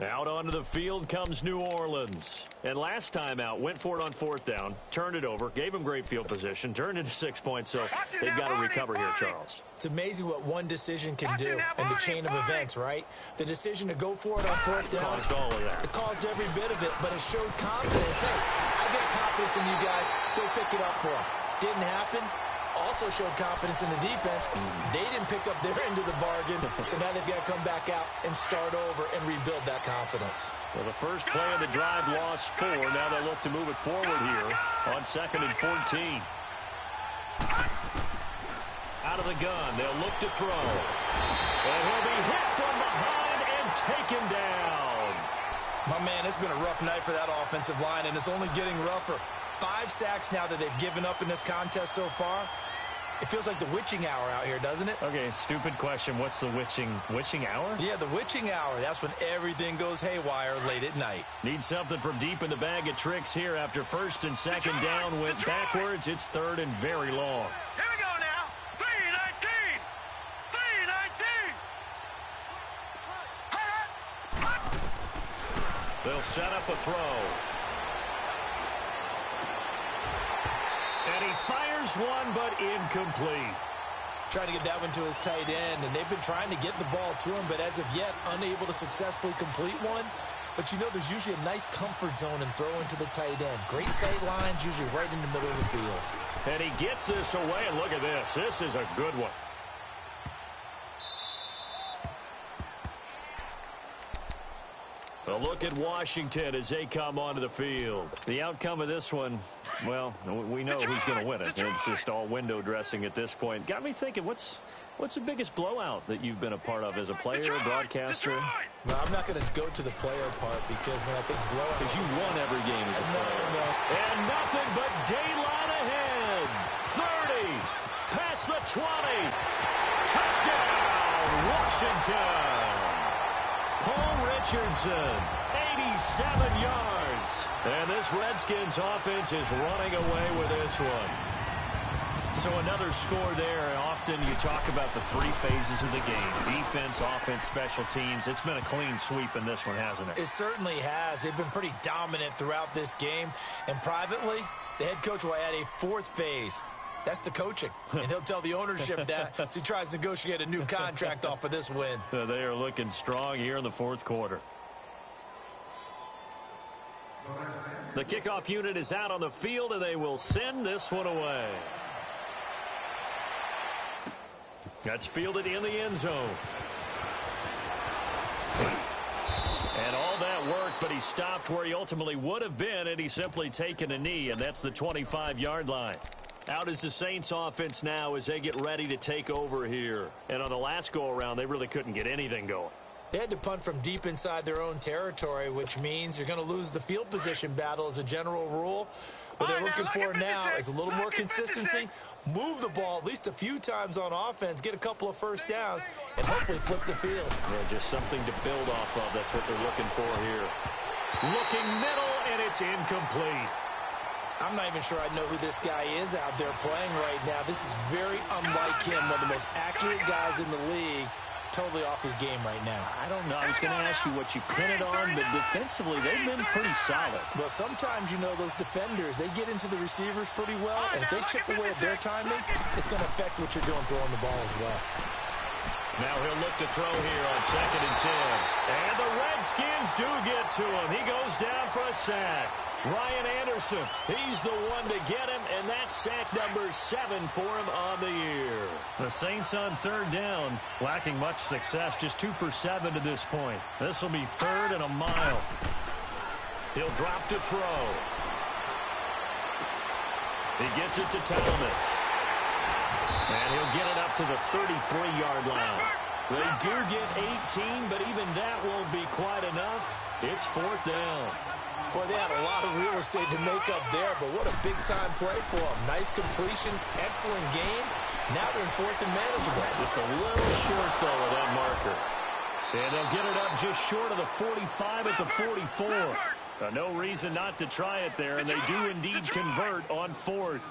Out onto the field comes New Orleans. And last time out, went for it on fourth down, turned it over, gave them great field position, turned into 6 points, so they've got to recover here, Charles. It's amazing what one decision can do in the chain of events, right? The decision to go for it on fourth down. Caused all of that. It caused every bit of it, but it showed confidence. Hey, I got confidence in you guys. Go pick it up for them. Didn't happen. Also showed confidence in the defense. They didn't pick up their end of the bargain, so now they've got to come back out and start over and rebuild that confidence. Well, the first play of the drive lost 4. Now they look to move it forward here on 2nd and 14. Out of the gun, they'll look to throw. And he'll be hit from behind and taken down. My man, it's been a rough night for that offensive line, and it's only getting rougher. 5 sacks now that they've given up in this contest so far. It feels like the witching hour out here, doesn't it? Okay, stupid question. What's the witching hour? Yeah, the witching hour. That's when everything goes haywire late at night. Need something from deep in the bag of tricks here after first and second down went backwards. It's third and very long. Here we go now. 3-19. 3-19. They'll set up a throw. And he fires one, but incomplete. Trying to get that one to his tight end, and they've been trying to get the ball to him, but as of yet, unable to successfully complete one. But you know there's usually a nice comfort zone in throwing to the tight end. Great sight lines, usually right in the middle of the field. And he gets this away, and look at this. This is a good one. A look at Washington as they come onto the field. The outcome of this one, well, we know who's going to win it. It's just all window dressing at this point. Got me thinking, what's What's the biggest blowout that you've been a part of as a player, broadcaster? No, I'm not going to go to the player part because when I think blowout... Because you won every game as a player. No. And nothing but daylight ahead. 30. Past the 20. Touchdown, Washington. Paul Richardson, 87 yards. And this Redskins offense is running away with this one. So another score there. Often you talk about the three phases of the game. Defense, offense, special teams. It's been a clean sweep in this one, hasn't it? It certainly has. They've been pretty dominant throughout this game. And privately, the head coach will add a fourth phase. That's the coaching. And he'll tell the ownership that as he tries to negotiate a new contract off of this win. They are looking strong here in the fourth quarter. The kickoff unit is out on the field, and they will send this one away. That's fielded in the end zone. And all that work, but he stopped where he ultimately would have been, and he's simply taken a knee, and that's the 25-yard line. Out is the Saints offense now as they get ready to take over here. And on the last go-around, they really couldn't get anything going. They had to punt from deep inside their own territory, which means you're going to lose the field position battle as a general rule. What they're looking for now is a little more consistency. Move the ball at least a few times on offense, get a couple of first downs, and hopefully flip the field. Yeah, just something to build off of. That's what they're looking for here. Looking middle, and it's incomplete. I'm not even sure I know who this guy is out there playing right now. This is very unlike him, one of the most accurate guys in the league. Totally off his game right now. I don't know. I was going to ask you what you pin it on, but defensively, they've been pretty solid. Well, sometimes, you know, those defenders, they get into the receivers pretty well, and if they chip away at their timing, it's going to affect what you're doing throwing the ball as well. Now he'll look to throw here on 2nd and 10. And the Redskins do get to him. He goes down for a sack. Ryan Anderson, he's the one to get him, and that's sack number 7 for him on the year. The Saints on 3rd down, lacking much success, just 2 for 7 to this point. This will be 3rd and a mile. He'll drop to throw. He gets it to Thomas. And he'll get it up to the 33-yard line. They do get 18, but even that won't be quite enough. It's 4th down. Boy, they had a lot of real estate to make up there, but what a big-time play for them. Nice completion, excellent game. Now they're in 4th and manageable. Just a little short, though, of that marker. And they'll get it up just short of the 45 at the 44. No reason not to try it there, and they do indeed convert on 4th.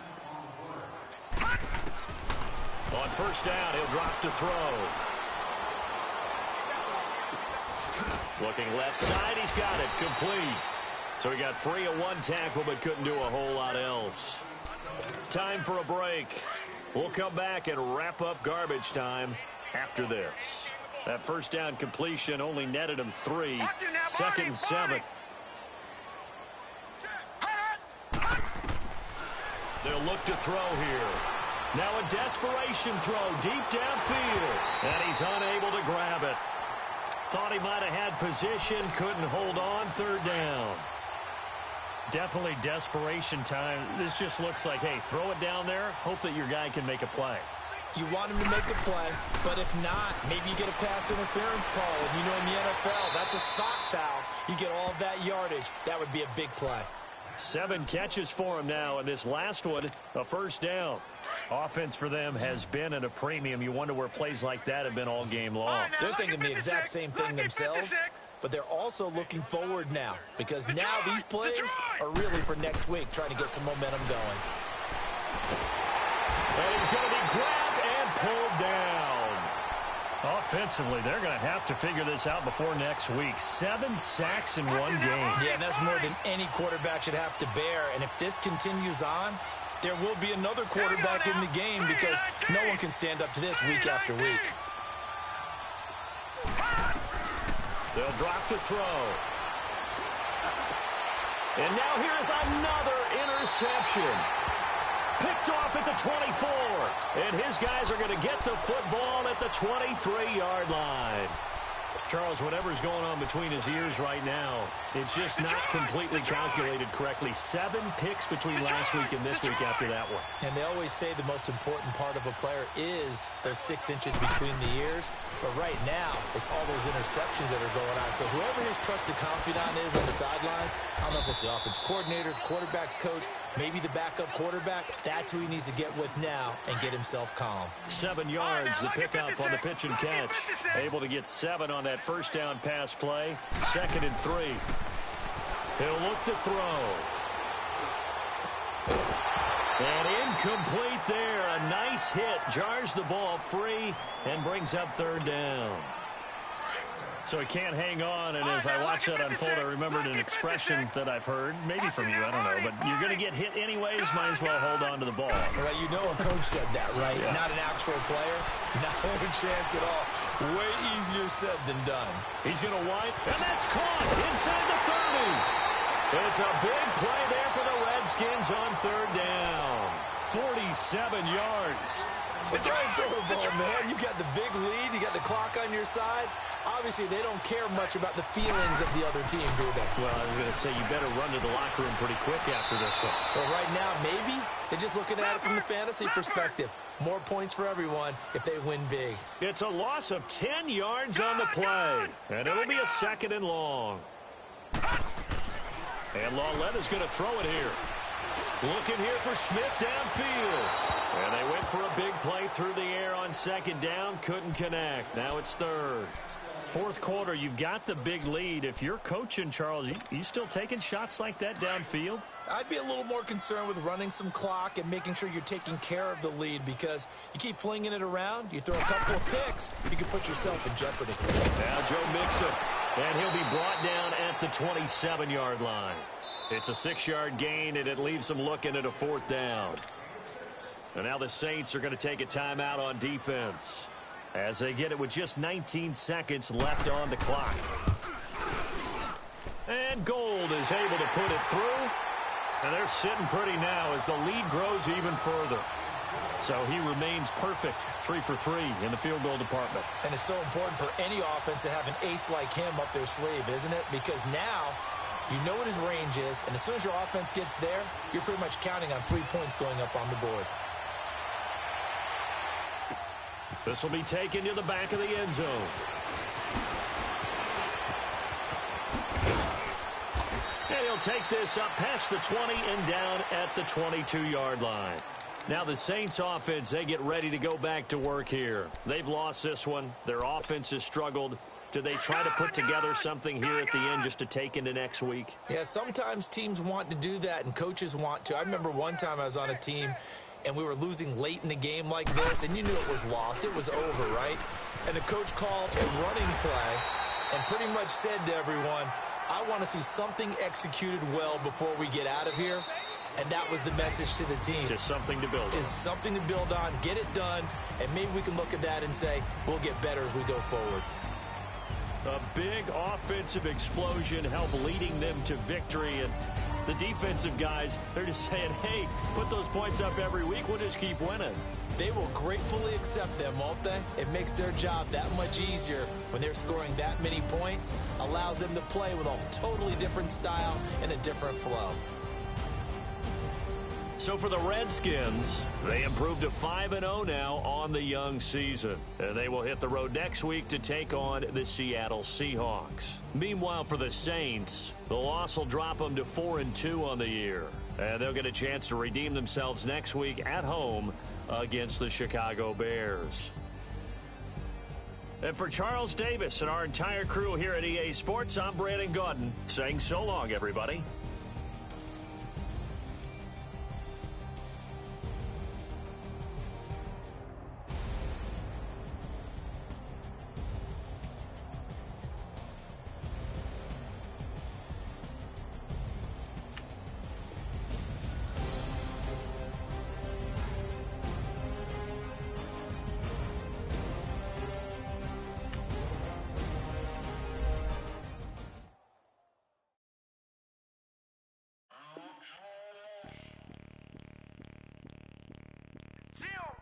On 1st down, he'll drop to throw. Looking left side, he's got it, complete. So he got free of one tackle, but couldn't do a whole lot else. Time for a break. We'll come back and wrap up garbage time after this. That 1st down completion only netted him 3. 2nd and 7. They'll look to throw here. Now a desperation throw deep downfield. And he's unable to grab it. Thought he might have had position, couldn't hold on. 3rd down. Definitely desperation time. This just looks like, hey, throw it down there, hope that your guy can make a play. You want him to make a play, but if not, maybe you get a pass interference call. And you know in the NFL, that's a spot foul. You get all of that yardage. That would be a big play. 7 catches for him now, and this last one, a 1st down. Offense for them has been at a premium. You wonder where plays like that have been all game long. They're thinking the exact same thing themselves, but they're also looking forward now because now these plays are really for next week, trying to get some momentum going. And he's going to be grabbed and pulled down. Offensively, they're going to have to figure this out before next week. 7 sacks in one game. Yeah, and that's more than any quarterback should have to bear. And if this continues on, there will be another quarterback in the game because no one can stand up to this week after week. They'll drop to throw. And now here is another interception. Picked off at the 24. And his guys are going to get the football at the 23-yard line. Charles, whatever's going on between his ears right now, it's just not completely calculated correctly. 7 picks between last week and this week after that one. And they always say the most important part of a player is those 6 inches between the ears. But right now, it's all those interceptions that are going on. So whoever his trusted confidant is on the sidelines, I don't know if it's the offense coordinator, the quarterback's coach, maybe the backup quarterback, that's who he needs to get with now and get himself calm. 7 yards, the pickup on the pitch and catch. Able to get 7 on that first down pass play. 2nd and 3. He'll look to throw. And incomplete there. A nice hit. Jars the ball free and brings up 3rd down. So he can't hang on, and as I watch that unfold, I remembered an expression that I've heard, maybe from you, I don't know, but you're going to get hit anyways, might as well hold on to the ball. Right, you know a coach said that, right? Yeah. Not an actual player. Not a chance at all. Way easier said than done. He's going to wipe, and that's caught inside the 30. It's a big play there for the Redskins on 3rd down. 47 yards. Well, go ahead and throw the ball, man. You got the big lead. You got the clock on your side. Obviously, they don't care much about the feelings of the other team, do they? Well, I was going to say, you better run to the locker room pretty quick after this one. Well, right now, maybe. They're just looking at it from the fantasy perspective. More points for everyone if they win big. It's a loss of 10 yards on the play. And it'll be a 2nd and long. And Lauletta's going to throw it here. Looking here for Smith downfield. And they went for a big play through the air on 2nd down. Couldn't connect. Now it's 3rd. 4th quarter, you've got the big lead. If you're coaching, Charles, you still taking shots like that downfield? I'd be a little more concerned with running some clock and making sure you're taking care of the lead, because you keep flinging it around, you throw a couple of picks, you can put yourself in jeopardy. Now Joe Mixon, and he'll be brought down at the 27-yard line. It's a 6-yard gain, and it leaves them looking at a 4th down. And now the Saints are going to take a timeout on defense as they get it with just 19 seconds left on the clock. And Gold is able to put it through. And they're sitting pretty now as the lead grows even further. So he remains perfect, 3 for 3 in the field goal department. And it's so important for any offense to have an ace like him up their sleeve, isn't it? Because now you know what his range is, and as soon as your offense gets there, you're pretty much counting on 3 points going up on the board. This will be taken to the back of the end zone. And he'll take this up past the 20 and down at the 22-yard line. Now the Saints offense, they get ready to go back to work here. They've lost this one. Their offense has struggled. Do they try to put together something here at the end just to take into next week? Yeah, sometimes teams want to do that and coaches want to. I remember one time I was on a team and we were losing late in the game like this, and you knew it was lost. It was over, right? And the coach called a running play and pretty much said to everyone, I want to see something executed well before we get out of here. And that was the message to the team. Just something to build on. Just something to build on, get it done, and maybe we can look at that and say, we'll get better as we go forward. A big offensive explosion helped leading them to victory. And the defensive guys, they're just saying, hey, put those points up every week. We'll just keep winning. They will gratefully accept them, won't they? It makes their job that much easier when they're scoring that many points. Allows them to play with a totally different style and a different flow. So for the Redskins, they improved to 5-0 now on the young season. And they will hit the road next week to take on the Seattle Seahawks. Meanwhile, for the Saints, the loss will drop them to 4-2 on the year. And they'll get a chance to redeem themselves next week at home against the Chicago Bears. And for Charles Davis and our entire crew here at EA Sports, I'm Brandon Gaudin saying so long, everybody.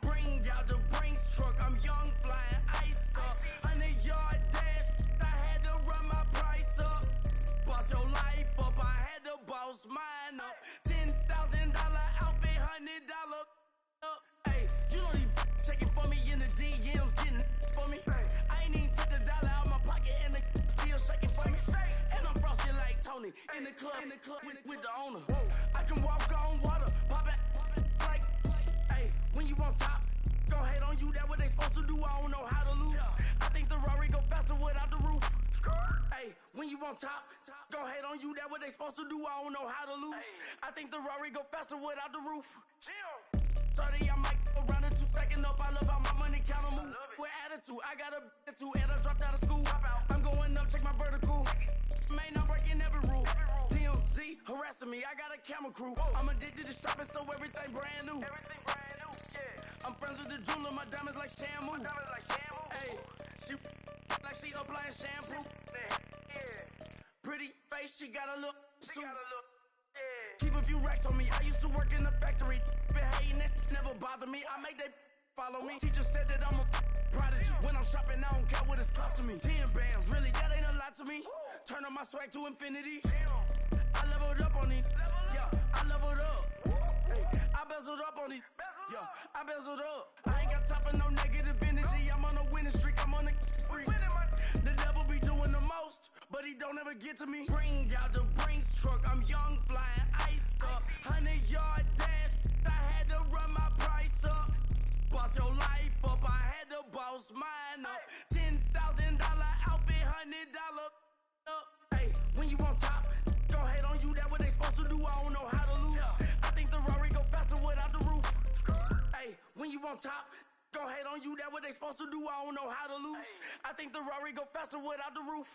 Bring out the Brinks truck, I'm young, flying ice cup. 100-yard dash, on it. In the club with the owner. I can walk on water, pop it like, hey, when you on top, gon' hate on you, that what they supposed to do, I don't know how to lose. I think the Rari go faster without the roof. Hey, when you on top, gon' hate on you, that what they supposed to do, I don't know how to lose. I think the Rari go faster without the roof. 30, I might go around the two, stacking up, I love how my money counter move. With attitude, I got a attitude, and I dropped out of school. I'm going up, check my vertical. Man, I'm breaking every rule. TMZ harassing me, I got a camera crew. I'm addicted to shopping, so everything brand new. I'm friends with the jeweler, my diamonds like Shamu. Hey, she like she applying shampoo. Pretty face, she got a look. Keep a few racks on me, I used to work in the factory. Been hating it, never bother me. I make they follow me. Teacher said that I'm a prodigy. When I'm shopping, I don't care what it's cost to me. 10 bands, really, that ain't a lot to me. Turn on my swag to infinity. I leveled up on these. Yeah, I leveled up. Hey, I bezeled up on these. Yeah, I bezeled up. I ain't got time for no negative energy. I'm on a winning streak. I'm on a spree. The devil be doing the most, but he don't ever get to me. Bring out the Brinks truck. I'm young, flying, iced up. 100-yard dash. I had to run my price up. Boss your life up. I had to boss mine up. $10,000 outfit, $100 up. Hey, when you on top, gon' hate on you. That what they supposed to do. I don't know how to lose. I think the Rari go faster without the roof. Hey, when you on top, gon' hate on you. That what they supposed to do. I don't know how to lose. I think the Rari go faster without the roof.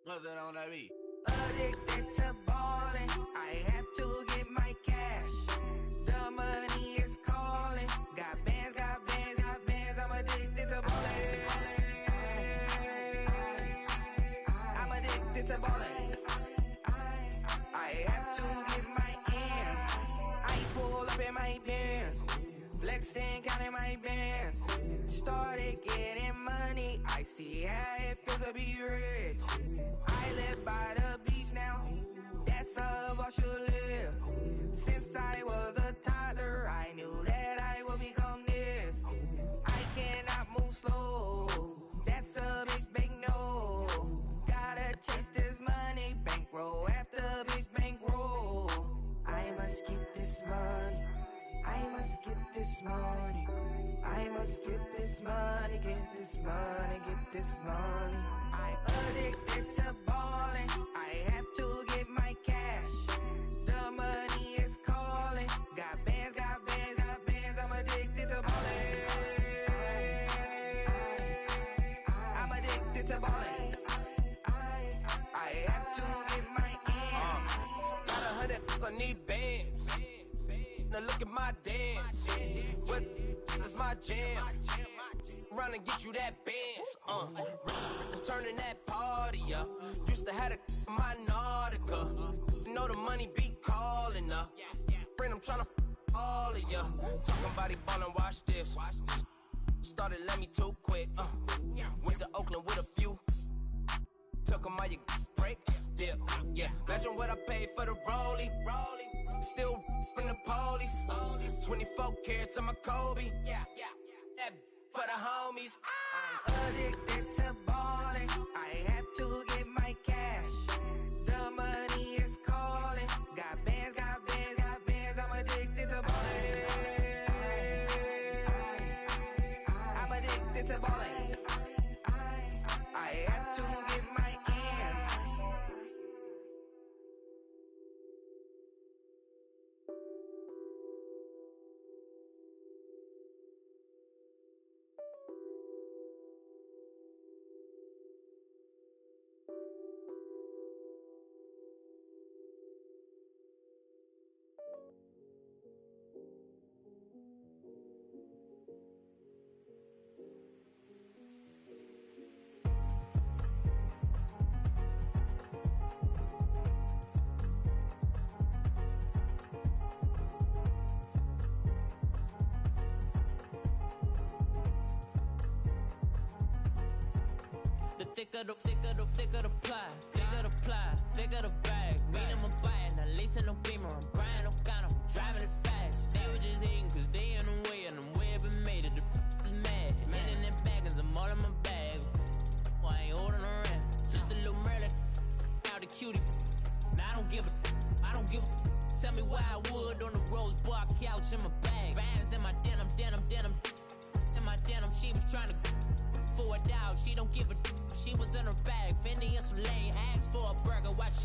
What's that on that beat? Addicted to ballin', I have to get my cash. The money is calling. Got bands, got bands, got bands. I'm addicted to ballin'. I'm addicted to ballin'. I have to get my ends. I pull up in my pants, flexing, counting my bands. Started getting money. I see how it feels to be rich. I live by the beach now, that's how I should live. Since I was a toddler, I knew that I would become this. I cannot move slow, that's a big no. Gotta chase this money, bankroll after big bankroll. I must get this money, I must get this money. I must get this money, get this money, get this money. I'm addicted to ballin', I have to get my cash. The money is calling. Got bands, got bands, got bands. I'm addicted to ballin'. I'm addicted to ballin'. I have to get my ends. Got 100, I need bands. Now look at my dance. What is my jam? Run and get you that bands. Turning that party up. Used to have a my Nautica. You know the money be calling up. Friend, I'm tryna all of ya. Talking about he ballin', watch this. Started let me too quick. Went to Oakland with a few. Took 'em all you break. Yeah. Imagine what I paid for the rollie. Still spin the police. 24 carats on my Kobe. That for the homies. I'm addicted to ballin'. I have to get my cash. The money is calling. Got bands, got bands, got bands. I'm addicted to ballin'. I'm addicted to ballin'. I have to get my ends. thicker the ply, thicker the ply, thicker the bag. Meet them a buying, at least in no beamer. I'm buying no gun, I'm driving it fast. They were just hating cause they in the way, and the way I've been made it. The is mad. Man in that bag is I'm all in my bag. Well, I ain't holding around. Just a little Merlin, out the cutie. Now I don't give a. Tell me why I would on the rose bar couch in my bag. Bands in my denim. In my denim, she was trying to for a doubt. She don't give a. She was in her bag. Fendi and some lane. Asked for a burger. Watch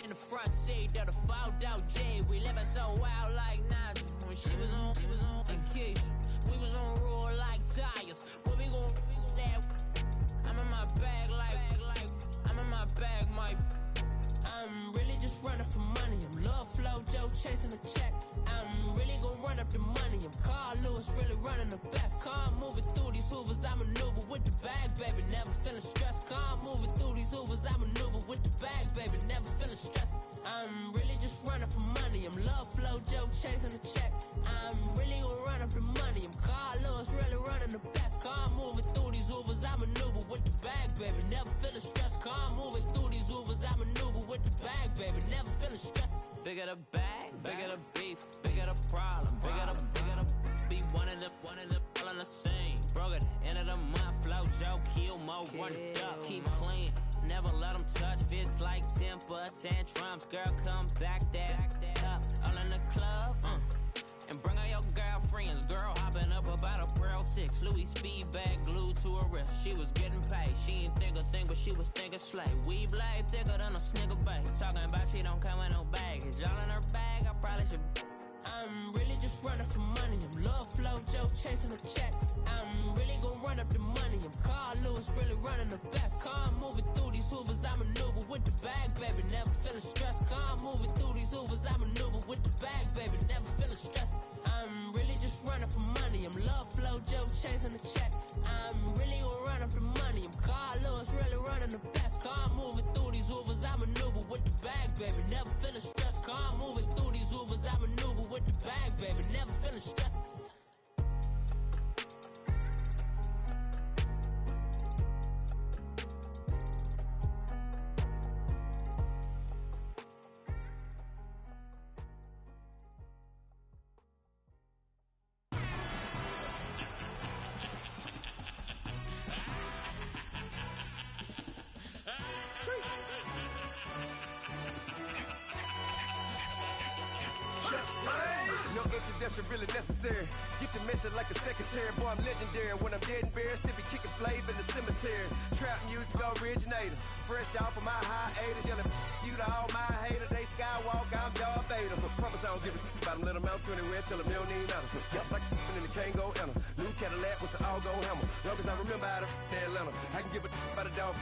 in the front seat of the fouled out J. We living so wild like Nas. When she was on vacation. We was on roll like tires. Where we gon' that? I'm in my bag like I'm in my bag, Mike. I'm really just running for money. I'm Love Flow Joe chasing the check. I'm really gonna run up the money. I'm Carl Lewis, really running the best. Car moving through these Hoovers, I maneuver with the bag, baby. Never feeling stressed. Car moving through these Hoovers, I maneuver with the bag, baby. Never feeling stressed. I'm really just running for money. I'm Love Flow Joe chasing the check. I'm really gonna run up the money. I'm Carl Lewis, really running the best. Car moving through these Hoovers, I maneuver with the bag, baby. Never feeling stressed. Car moving through these Hoovers, I maneuver with the bag, baby. Never feeling stressed. Bigger the bag, bigger the beef, bigger the problem, bigger the be one of the all in the same. Broke at the end of the month, Flow Joe, kill mo, run it up, keep clean. Never let them touch, fits like temper tantrums. Girl, come back that up, all in the club, and bring all your girlfriends. Girl hopping up about a Pearl 6 Louis speed bag glued to her wrist. She was getting paid, she ain't think a thing, but she was thinking slay. We blade thicker than a snigger bag. Talking about she don't come with no baggage. Y'all in her bag, I probably should. I'm really just running for money. I'm Love Flow Joe chasing the check. I'm really gonna run up the money. I'm Carl Lewis, really running the best. Car moving through these Hoovers, I maneuver with the bag, baby. Never feeling stressed. Car moving through these Hoovers, I maneuver with the bag, baby. Never feeling stressed. I'm really just running for money. I'm Love Flow Joe chasing the check. I'm really gonna run up the money. I'm Carl Lewis, really running the best. Car moving through these Hoovers, I maneuver with the bag, baby. Never feeling stressed. Car moving through these Hoovers, I maneuver with the bag, baby. Never feeling stressed. No introduction really necessary. Get the message like a secretary. Boy, I'm legendary. When I'm dead and buried, still be kicking flavor in the cemetery. Trap music originator. Fresh off of my hiatus. Yelling you to all my haters. They skywalk, I'm Darth Vader. But promise I don't give a about them. Let them out to anywhere. Tell them they don't need nothing. Yup, like and the can't go enter. New Cadillac with an all-gold hammer. Long as I remember out of Atlanta. I can give a about a dog.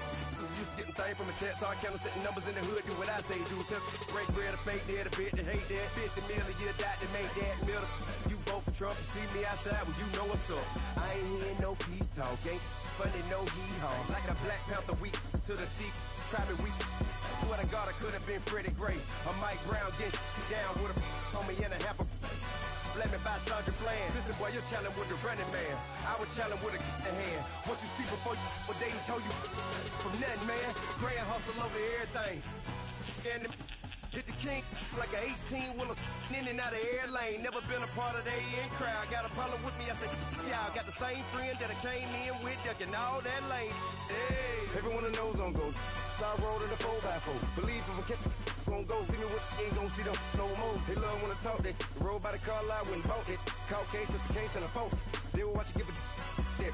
Used to getting things from a text. So I count setting numbers in the hood. Do what I say do. Tell break bread, a fake dead, a bit, they hate that. 50 million, you die to make that middle. You vote for Trump, you see me outside, well, you know what's up. I ain't hearing no peace talk, ain't funny, no hee-haw. Like a Black Panther week to the teeth, try me weak. Swear to God, I could have been Freddie Gray. Or Mike Brown getting down with a homie and a half a. Let me buy Sandra Bland. Listen, boy, you're challenging with the running man. I was challenging with a in hand. What you see before you, what they told you from nothing, man. Pray and hustle over everything. And hit the king like an 18-wheeler in and out of air lane. Never been a part of the in crowd. Got a problem with me, I said, y'all got the same friend that I came in with, ducking all that lane. Hey, everyone knows on go. I rolled in a 4x4. Believe if I kept gon' go see me with ain't gon' see them no more. They love when I talk, they roll by the car lot when bought it. Call case at the case and a phone. They will watch you give a that.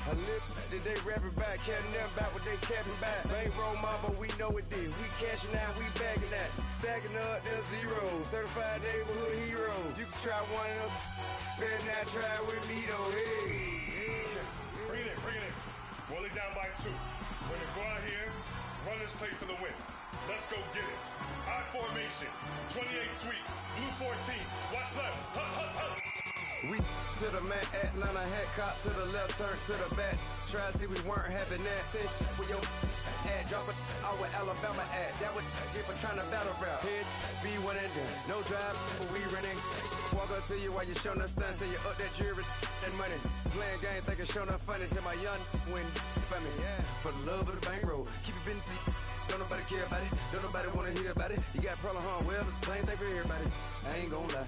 I live that they rapping back, caring them back what they capping back. They ain't roll mama, we know it did. We cashing out, we bagging that. Stacking up, there's zero. Certified neighborhood hero. You can try one of them, better not try with me though. Hey. Bring it in. Roll it down by 2. We're gonna go out here, run this play for the win. Let's go get it. I formation, 28 sweeps, blue 14. Watch left. We to the man, Atlanta head cop to the left, turn to the back. Try to see we weren't having that. Sit with your ad, drop it out with Alabama ad. That would get for trying to battle rap. Head, be one and done. No drive, but we running. Walk up to you while you showing us stun till you up that jury and money. Playing game, thinking showing up funny till my young win for me. Yeah. For the love of the bankroll, keep it busy. Don't nobody care about it. Don't nobody wanna hear about it. You got a problem, huh? Well, it's the same thing for everybody. I ain't gon' lie.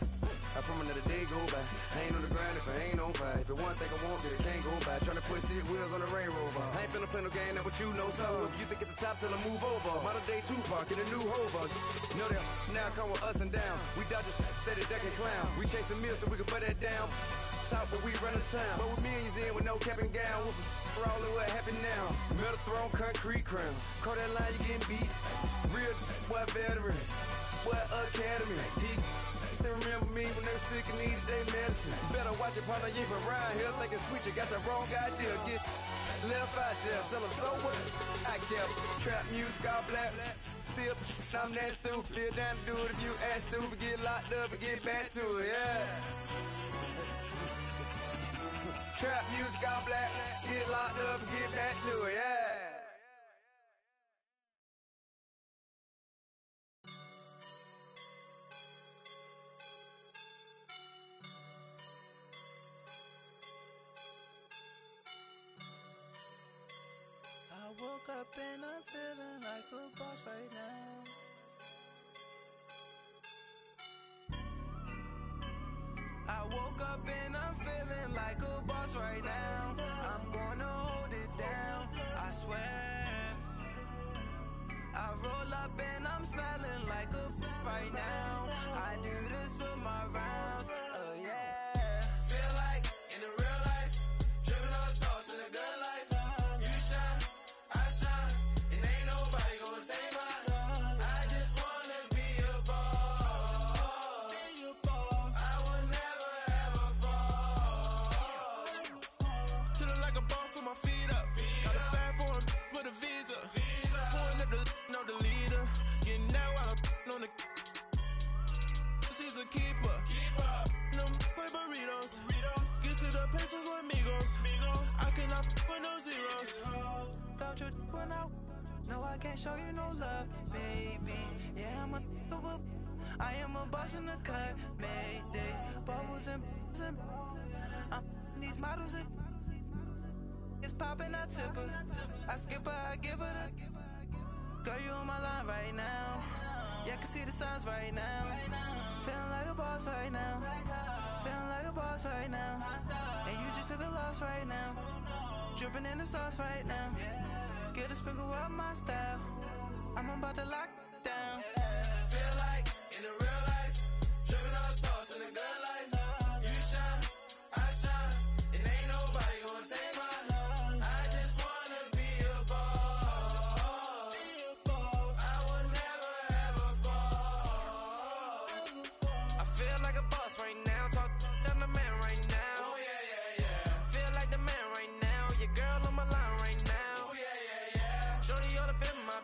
I promise that a day go by. I ain't on the grind if I ain't on fire. If it one thing I want, then it can't go by. Tryna put seat wheels on the Range Rover. I ain't finna play no game, that what you know. So if you think at the top till I move over. Modern day Tupac in a new Hova. Know that now come with us and down. We dodge it, steady ducking clown. We chasing meals so we can put that down. Top, but we run the town. But with millions in with no cap and gown. We're all in what happened now. Metal throne, concrete crown. Call that line, you getting beat. Real, what veteran. What academy. He still remember me when they were sick and needed their medicine. Better watch it, partner, you from around here thinking sweet. You got the wrong idea. Get left out there. Tell them so what? I kept trap music all black. Still, I'm that stupid. Still down to do it if you ask stupid. Get locked up and get back to it, yeah. Trap music all black. Get locked up and get back to it, yeah. I woke up and I'm feeling like a boss right now. I woke up and I'm feeling like a boss right now. I'm gonna hold it down, I swear. I roll up and I'm smelling like a right now. I do this for my rounds, yeah. Feel like in the real life, dripping on sauce in a good life. You shine, I shine, and ain't nobody gonna take mine. I just wanna be a boss. I will never ever fall. Chillin' like a boss with my feet up. Got a bag for him with a visa. Pulling up know the leader. Getting that while I'm on the. She's a keeper. No play burritos. Get to the pesos with amigos. I cannot with no zeros. Don't you run out? No, I can't show you no love, baby. Yeah, I am a boss in the cut, Mayday. Bubbles and these models it's popping, I tip her. I skip her, I give her the. Girl, you on my line right now. Yeah, I can see the signs right now. Feeling like a boss right now. Feeling like a boss right now. And you just took a loss right now. Dripping in the sauce right now. Get a sprinkle up my style. I'm about to lock down. Feel like in the real life, dripping on sauce in a good life. You shine, I shine, and ain't nobody gonna take mine. I just wanna be a boss. I will never ever fall. I feel like a boss right now. Talk to the man right now. Oh yeah. Feel like the man right now. Your girl on my line right now. Oh yeah. Shorty all up in my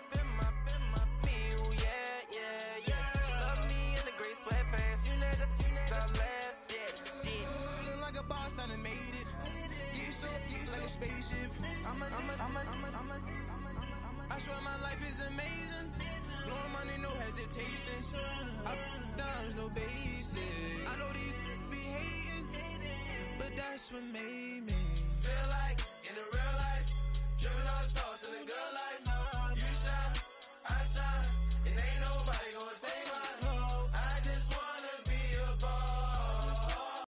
me. Oh yeah. She love me in the gray sweatpants. You never left, yeah. Feeling like a boss, I done made it. Get so like a spaceship. I swear my life is amazing. Blowing money, no hesitation. I down, no basic. I know these be hating, but that's what made me. Feel like in the real life, dripping on sauce in a good life.